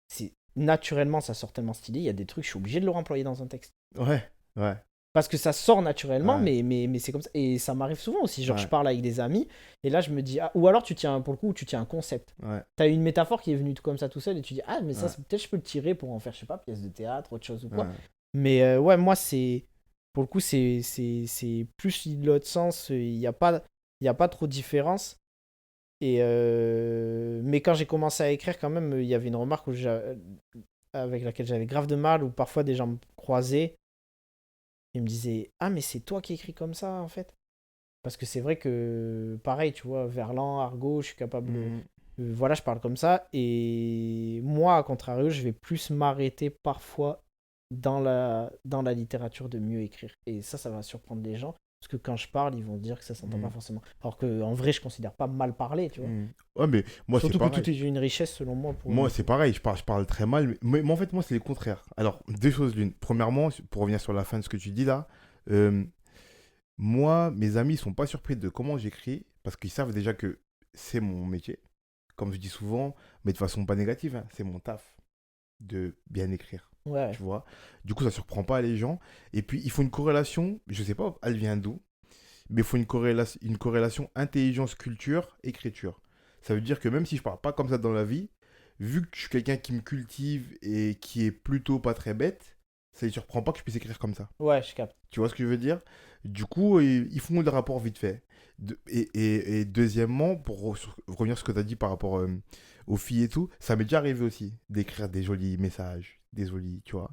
c'est naturellement, ça sort tellement stylé. Il y a des trucs, je suis obligé de le remployer dans un texte. Ouais, ouais, Parce que ça sort naturellement, ouais, mais c'est comme ça. Et ça m'arrive souvent aussi. Genre, je ouais, parle avec des amis, et là, je me dis, ah, ou alors tu tiens, pour le coup, tu tiens un concept. ouais, T'as une métaphore qui est venue comme ça tout seul, et tu dis, ah, mais ça, ouais, peut-être je peux le tirer pour en faire, je sais pas, pièce de théâtre, autre chose ou quoi. ouais. Mais ouais, moi, c'est. Pour le coup, c'est plus l'autre sens. Il y a pas trop de différence. Et mais quand j'ai commencé à écrire, quand même, il y avait une remarque avec laquelle j'avais grave de mal, où parfois des gens me croisaient et me disaient, ah, mais c'est toi qui écris comme ça, en fait. Parce que c'est vrai que, pareil, tu vois, Verlan, Argot, je suis capable. Mhm. Voilà, je parle comme ça. Et moi, à contrario, je vais plus m'arrêter parfois dans la littérature de mieux écrire. Et ça va surprendre les gens. Parce que quand je parle, ils vont dire que ça s'entend pas Mhm. forcément. Alors qu'en vrai, je considère pas mal parler, tu vois. Mhm. Ouais, mais moi, c'est Surtout que pareil. tout est une richesse, selon moi, pour une Moi, c'est écriture. pareil, je parle très mal, mais en fait, moi, c'est le contraire. Alors, deux choses l'une. Premièrement, pour revenir sur la fin de ce que tu dis là, euh, moi, mes amis sont pas surpris de comment j'écris, parce qu'ils savent déjà que c'est mon métier. Comme je dis souvent, mais de façon pas négative, hein, c'est mon taf de bien écrire. Ouais, Tu vois? Du coup, ça surprend pas les gens. Et puis, il faut une corrélation, je sais pas, elle vient d'où, mais il faut une corrélation intelligence-culture, écriture. Ça veut dire que même si je parle pas comme ça dans la vie, vu que je suis quelqu'un qui me cultive et qui est plutôt pas très bête, ça ne surprend pas que je puisse écrire comme ça. ouais, je capte. Tu vois ce que je veux dire? Du coup, ils font le rapport vite fait. Et deuxièmement, pour revenir sur ce que tu as dit par rapport aux filles et tout, ça m'est déjà arrivé aussi d'écrire des jolis messages, des jolis, tu vois.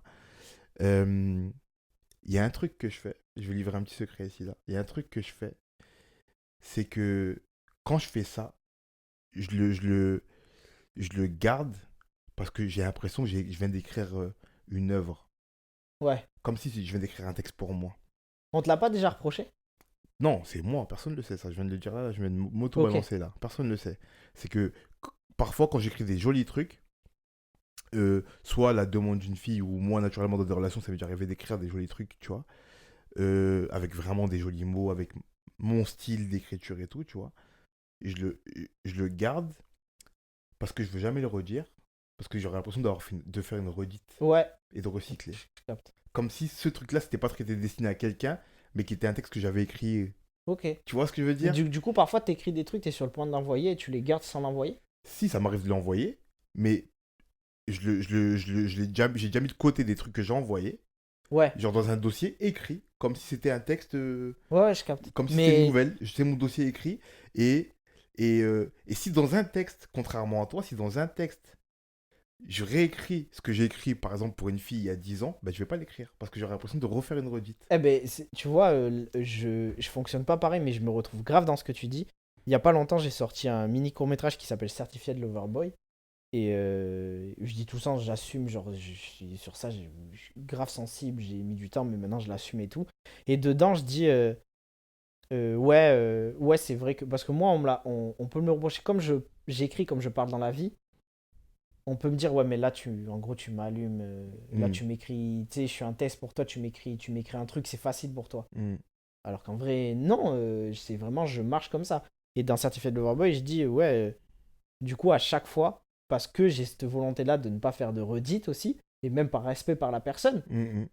Euh, Il y a un truc que je fais, je vais livrer un petit secret ici, là. Il y a un truc que je fais, c'est que quand je fais ça, je le garde parce que j'ai l'impression que je viens d'écrire une œuvre. Ouais. Comme si je viens d'écrire un texte pour moi. On te l'a pas déjà reproché? Non, c'est moi, personne ne le sait, ça. Je viens de le dire là, je viens de Ok. m'auto-balancer là. Personne ne le sait. C'est que parfois, quand j'écris des jolis trucs, soit la demande d'une fille ou moi, naturellement, dans des relations, ça m'est déjà arrivé d'écrire des jolis trucs, tu vois. avec vraiment des jolis mots, avec mon style d'écriture et tout, tu vois. Je le garde parce que je veux jamais le redire, parce que j'aurais l'impression de faire une redite Ouais, et de recycler. je capte. Comme si ce truc-là, c'était pas un truc qui était destiné à quelqu'un, mais qui était un texte que j'avais écrit. Ok. Tu vois ce que je veux Mais dire? du coup, parfois, t'écris des trucs, t'es sur le point d'envoyer et tu les gardes sans l'envoyer? Si, ça m'arrive de l'envoyer, mais j'ai déjà mis de côté des trucs que j'ai envoyés, Ouais, genre dans un dossier écrit, comme si c'était un texte, ouais, je capte. comme si c'était une Mais nouvelle. C'est mon dossier écrit. Et si dans un texte, contrairement à toi, si dans un texte, je réécris ce que j'ai écrit, par exemple, pour une fille il y a 10 ans, ben, je vais pas l'écrire, parce que j'aurai l'impression de refaire une redite. eh ben, tu vois, je fonctionne pas pareil, mais je me retrouve grave dans ce que tu dis. Il y a pas longtemps, j'ai sorti un mini court-métrage qui s'appelle Certified Lover Boy. Et je dis tout le sens, j'assume, genre, sur ça, je suis grave sensible, j'ai mis du temps, mais maintenant je l'assume et tout. Et dedans, je dis, ouais, c'est vrai que. Parce que moi, on peut me le reprocher, comme j'écris, comme je parle dans la vie, on peut me dire, ouais, mais là, en gros, tu m'allumes, là, Hmm, tu m'écris, tu sais, je suis un test pour toi, tu m'écris un truc, c'est facile pour toi. hmm, Alors qu'en vrai, non, c'est vraiment, je marche comme ça. Et dans Certified Lover Boy, je dis, ouais, du coup, à chaque fois, parce que j'ai cette volonté-là de ne pas faire de redite aussi, et même par respect par la personne, hmm, hmm.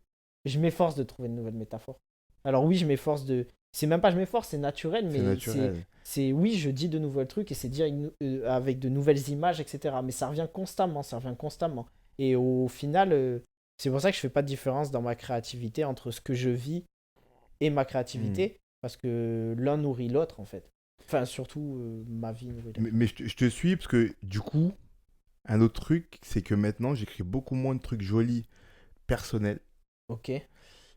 je m'efforce de trouver de nouvelles métaphores. Alors oui, je m'efforce de. C'est même pas je m'efforce, c'est naturel, C'est mais naturel. oui, je dis de nouveaux trucs et c'est dire avec de nouvelles images, etc. Mais ça revient constamment, ça revient constamment. Et au final, c'est pour ça que je fais pas de différence dans ma créativité entre ce que je vis et ma Hmm. créativité, parce que l'un nourrit l'autre en fait. Enfin, surtout, ma vie nourrit Mais, l'autre. mais je te suis, parce que du coup, un autre truc, c'est que maintenant, j'écris beaucoup moins de trucs jolis personnels, Ok.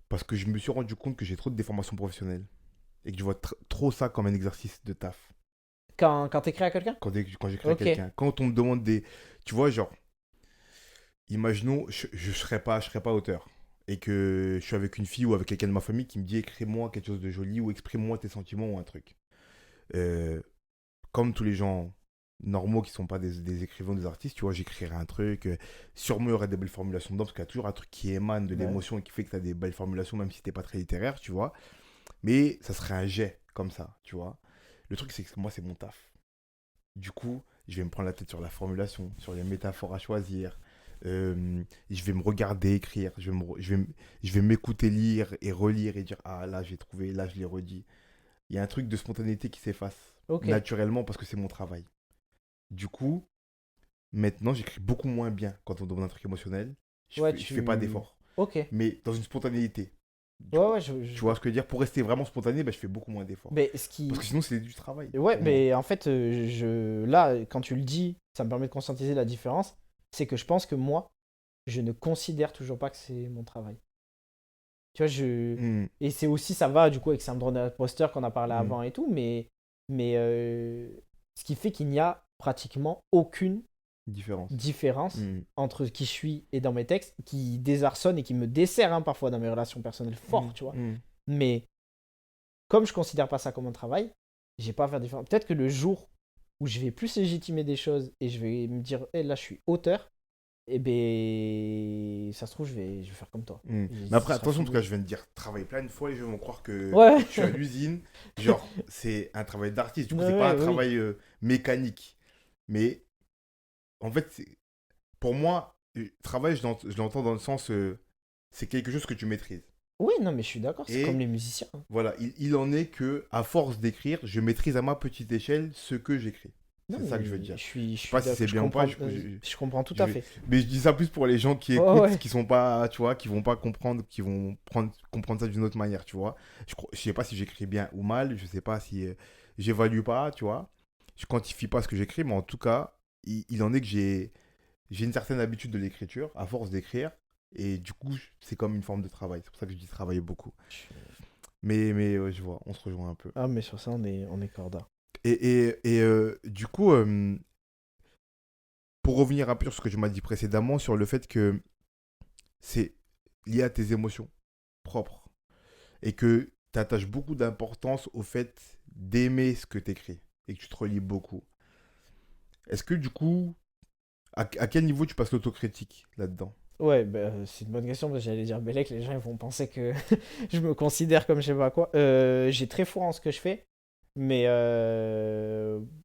parce que je me suis rendu compte que j'ai trop de déformations professionnelles. Et que je vois trop ça comme un exercice de taf. Quand t'écris à quelqu'un? Quand j'écris à Ok. quelqu'un. Quand on me demande des. Tu vois, genre, imaginons, je serais pas auteur. Et que je suis avec une fille ou avec quelqu'un de ma famille qui me dit écris-moi quelque chose de joli ou exprime-moi tes sentiments ou un truc. Euh, Comme tous les gens normaux qui sont pas des écrivains, des artistes, tu vois, j'écrirai un truc. Sûrement, il y aurait des belles formulations dedans parce qu'il y a toujours un truc qui émane de Ouais. l'émotion et qui fait que tu as des belles formulations, même si t'es pas très littéraire, tu vois. Mais ça serait un jet comme ça, tu vois. Le truc, c'est que moi, c'est mon taf. Du coup, je vais me prendre la tête sur la formulation, sur les métaphores à choisir. Je vais me regarder écrire, je vais m'écouter lire et relire et dire ah là j'ai trouvé, là je l'ai redit. Il y a un truc de spontanéité qui s'efface Ok. naturellement parce que c'est mon travail. Du coup, maintenant j'écris beaucoup moins bien quand on me demande un truc émotionnel. Ouais, Je fais pas d'effort. Ok. Ouais, Mais dans une spontanéité. ouais, Tu je vois ce capte. que je veux dire? Pour rester vraiment spontané, bah, je fais beaucoup moins d'efforts. Mais Parce que sinon c'est du travail Ouais, pour moi. mais en fait, là, quand tu le dis, ça me permet de conscientiser la différence. C'est que je pense que moi, je ne considère toujours pas que c'est mon travail. Tu vois, Hmm, Et c'est aussi, ça va du coup avec syndrome d'imposteur qu'on a parlé hmm. avant et tout, mais ce qui fait qu'il n'y a pratiquement aucune Différence. différence Hmm, entre qui je suis et dans mes textes, qui désarçonne et qui me dessert hein, parfois dans mes relations personnelles hmm, fort, tu vois. hmm. Mais comme je considère pas ça comme un travail, j'ai pas à faire différence. Peut-être que le jour où je vais plus légitimer des choses et je vais me dire, là, je suis auteur, et ben, ça se trouve, je vais faire comme toi. Hmm. Et Mais ce après, sera attention, parce que fini. là, je viens de dire travailler plein de fois, les gens vont croire que Ouais, je suis à l'usine. Genre, c'est un travail d'artiste. Du coup, c'est pas ouais, un oui. travail mécanique. Mais en fait, pour moi, travail, je l'entends dans le sens, c'est quelque chose que tu maîtrises. Oui, non, mais je suis d'accord, c'est comme Et les musiciens. voilà, il en est que, à force d'écrire, je maîtrise à ma petite échelle ce que j'écris. Non, C'est ça que je veux mais dire. je Je sais suis pas si d'accord, c'est bien ou pas. je comprends tout Je à vais... fait. Mais je dis ça plus pour les gens qui Ouais, écoutent, ouais. qui sont pas, tu vois, qui vont pas comprendre, qui vont comprendre ça d'une autre manière, tu vois. Je sais pas si j'écris bien ou mal, je sais pas si j'évalue pas, tu vois. Je quantifie pas ce que j'écris, mais en tout cas, il en est que j'ai une certaine habitude de l'écriture, à force d'écrire, et du coup, c'est comme une forme de travail. C'est pour ça que je dis travailler beaucoup. Mais je vois, on se rejoint un peu. Ah, mais sur ça, on est corda. Et du coup, pour revenir un peu sur ce que tu m'as dit précédemment, sur le fait que c'est lié à tes émotions propres et que tu attaches beaucoup d'importance au fait d'aimer ce que tu écris et que tu te relis beaucoup. Est-ce que du coup, à quel niveau tu passes l'autocritique là-dedans? Ouais, bah, c'est une bonne question parce que j'allais dire Bellec, les gens ils vont penser que je me considère comme je sais pas quoi. J'ai très foi en ce que je fais, mais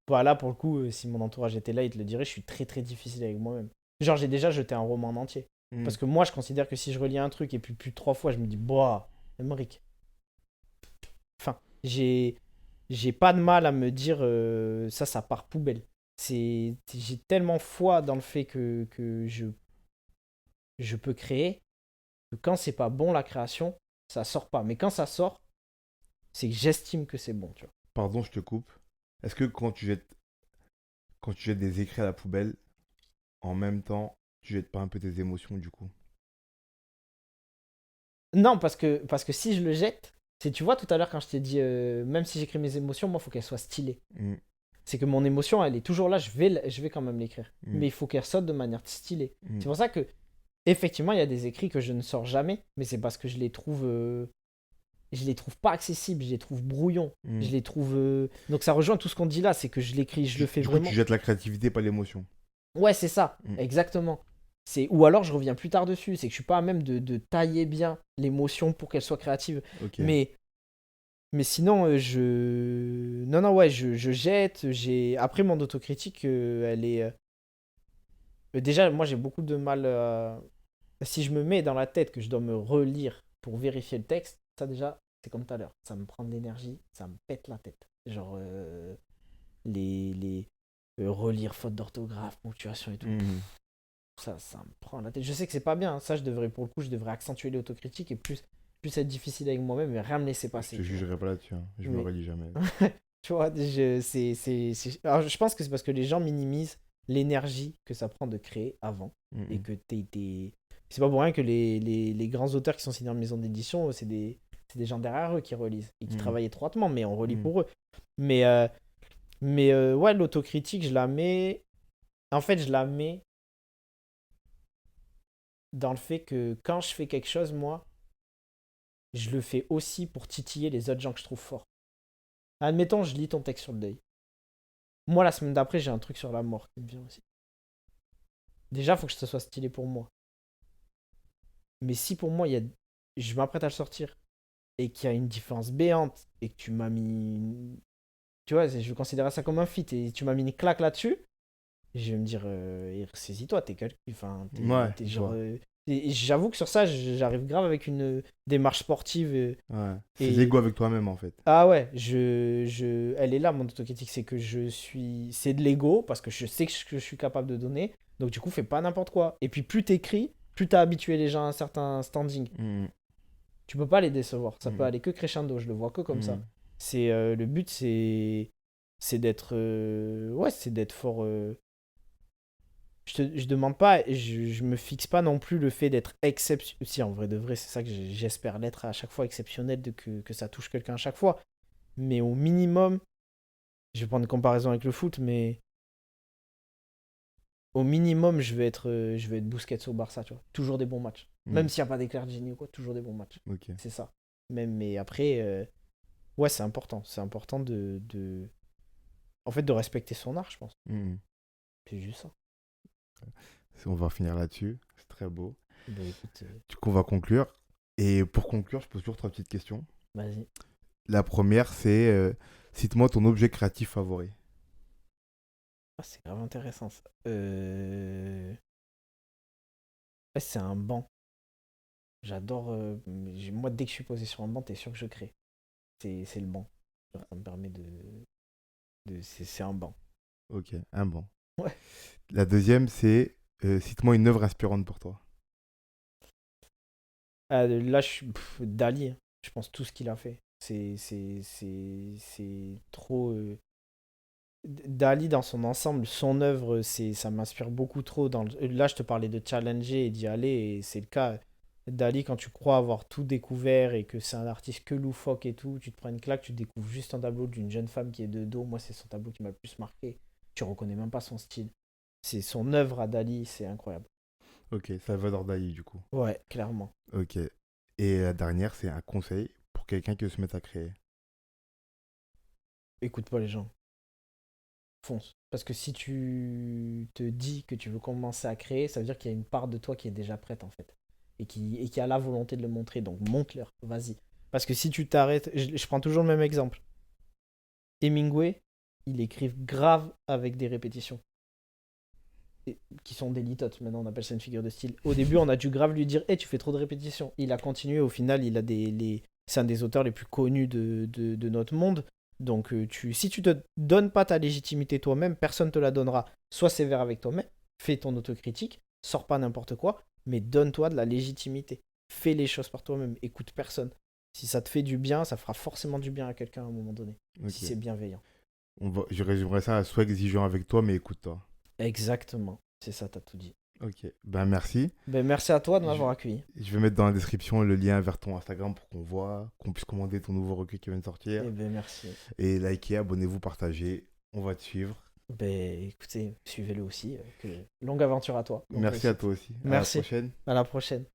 bah là pour le coup, si mon entourage était là, il te le dirait, je suis très très difficile avec moi-même. Genre, j'ai déjà jeté un roman en entier. Hmm. Parce que moi, je considère que si je relis un truc et puis plus de 3 fois, je me dis, bah, Emmerich. Enfin, j'ai pas de mal à me dire, ça part poubelle. J'ai tellement foi dans le fait que je peux créer que quand c'est pas bon la création, ça sort pas. Mais quand ça sort, c'est que j'estime que c'est bon, tu vois. Pardon, je te coupe. Est-ce que quand tu jettes des écrits à la poubelle, en même temps, tu jettes pas un peu tes émotions du coup? Non, parce que si je le jette, c'est, tu vois, tout à l'heure quand je t'ai dit, même si j'écris mes émotions, moi, il faut qu'elles soient stylées. Hmm, C'est que mon émotion, elle est toujours là, je vais quand même l'écrire. hmm, Mais il faut qu'elle sorte de manière stylée. hmm, C'est pour ça que, effectivement, il y a des écrits que je ne sors jamais, mais c'est parce que je les trouve pas accessibles, je les trouve brouillons, hmm. je les trouve. Donc ça rejoint tout ce qu'on dit là, c'est que je l'écris, je le fais Du coup, tu vraiment. jettes la créativité, pas l'émotion. Ouais, c'est ça, Hmm, exactement. Ou alors je reviens plus tard dessus, c'est que je suis pas à même de tailler bien l'émotion pour qu'elle soit créative. ok. Mais, mais sinon, Non, non, ouais, je jette. Après, mon autocritique, elle est. Déjà, moi, j'ai beaucoup de mal. Si je me mets dans la tête que je dois me relire pour vérifier le texte, ça déjà, c'est comme tout à l'heure. Ça me prend de l'énergie, ça me pète la tête. Genre, relire faute d'orthographe, ponctuation et tout. Hmm. Ça me prend la tête. Je sais que c'est pas bien. Ça, pour le coup, je devrais accentuer l'autocritique et plus être difficile avec moi-même et rien me laisser Je passer, te tu vois. jugerai pas là-dessus, hein. Je me Mais, relis jamais. tu vois, Alors, je pense que c'est parce que les gens minimisent l'énergie que ça prend de créer avant Hmm, et hmm, que c'est pas pour rien que les grands auteurs qui sont signés en maison d'édition, c'est des gens derrière eux qui relisent et qui hmm, travaillent étroitement, mais on relit hmm, pour eux. Mais ouais, l'autocritique, je la mets. En fait, je la mets dans le fait que quand je fais quelque chose, moi, je le fais aussi pour titiller les autres gens que je trouve forts. Admettons, je lis ton texte sur le deuil. Moi, la semaine d'après, j'ai un truc sur la mort qui me vient aussi. Déjà, il faut que ça soit stylé pour moi. Mais si pour moi, je m'apprête à le sortir et qu'il y a une différence béante et que tu m'as mis. Tu vois, je considérais ça comme un feat et tu m'as mis une claque là-dessus, je vais me dire, saisis-toi, t'es calcul. Enfin, hmm. Ouais, t'es je genre. vois. Et j'avoue que sur ça, j'arrive grave avec une démarche sportive. Ouais. C'est Et l'ego avec toi-même en fait. ah ouais, elle est là, mon autocritique, c'est que c'est de l'ego, parce que je sais ce que je suis capable de donner, donc du coup, fais pas n'importe quoi. Et puis, plus t'écris, plus t'as habitué les gens à un certain standing. Hmm, Tu peux pas les décevoir, ça peut hmm, aller que crescendo, je le vois que comme ça. hmm. Le but, c'est d'être, ouais, c'est d'être fort. Je demande pas, je me fixe pas non plus le fait d'être exceptionnel. Si, en vrai de vrai, c'est ça que j'espère l'être à chaque fois, exceptionnel, que ça touche quelqu'un à chaque fois. Mais au minimum, je vais prendre une comparaison avec le foot, mais au minimum, je vais être Busquets au Barça, tu vois. Toujours des bons matchs. Hmm, Même s'il n'y a pas d'éclair de génie ou quoi, toujours des bons matchs. ok. C'est ça. Mais après, ouais, c'est important. C'est important en fait, de respecter son art, je pense. Hmm. C'est juste ça. On va finir là-dessus. C'est très beau. Bah écoute, Du coup, on va conclure. Et pour conclure, je pose toujours trois petites questions. vas-y. La première, c'est cite-moi ton objet créatif favori. Ah, c'est grave intéressant ça. Ouais, c'est un banc. J'adore. Moi, dès que je suis posé sur un banc, t'es sûr que je crée. C'est le banc. Genre, ça me permet c'est un banc. Ok, un bon. Ouais. La deuxième, c'est cite-moi une œuvre inspirante pour toi. Là, Dali, hein. Je pense tout ce qu'il a fait. C'est trop. Dali, dans son ensemble, son œuvre, ça m'inspire beaucoup trop. Là, je te parlais de challenger et d'y aller, et c'est le cas. Dali, quand tu crois avoir tout découvert et que c'est un artiste que loufoque et tout, tu te prends une claque, tu découvres juste un tableau d'une jeune femme qui est de dos. Moi, c'est son tableau qui m'a le plus marqué. Tu reconnais même pas son style. C'est son œuvre à Dali, c'est incroyable. Ok, Salvador Dali, du coup. Ouais, clairement. Ok. Et la dernière, c'est un conseil pour quelqu'un qui veut se mettre à créer. Écoute pas les gens. fonce. Parce que si tu te dis que tu veux commencer à créer, ça veut dire qu'il y a une part de toi qui est déjà prête en fait. Et qui a la volonté de le montrer. Donc montre-leur, vas-y. Parce que si tu t'arrêtes, je prends toujours le même exemple. Hemingway, il écrit grave avec des répétitions. Qui sont des litotes, maintenant on appelle ça une figure de style. Au début, on a dû grave lui dire, hey, tu fais trop de répétitions. Il a continué, au final, il a c'est un des auteurs les plus connus de notre monde. Donc, si tu te donnes pas ta légitimité toi-même, personne te la donnera. Sois sévère avec toi-même, fais ton autocritique, sors pas n'importe quoi, mais donne-toi de la légitimité. Fais les choses par toi-même, écoute personne. Si ça te fait du bien, ça fera forcément du bien à quelqu'un à un moment donné, si c'est bienveillant. Je résumerai ça à sois exigeant avec toi, mais écoute-toi. Exactement, c'est ça, t'as tout dit. Ok, ben merci. Ben, merci à toi de m'avoir accueilli. Je vais mettre dans la description le lien vers ton Instagram pour qu'on puisse commander ton nouveau recueil qui vient de sortir. Eh ben, merci. Et likez, abonnez-vous, partagez. On va te suivre. Ben, écoutez, suivez-le aussi. Longue aventure à toi. Merci à toi aussi. Merci. À la prochaine. À la prochaine.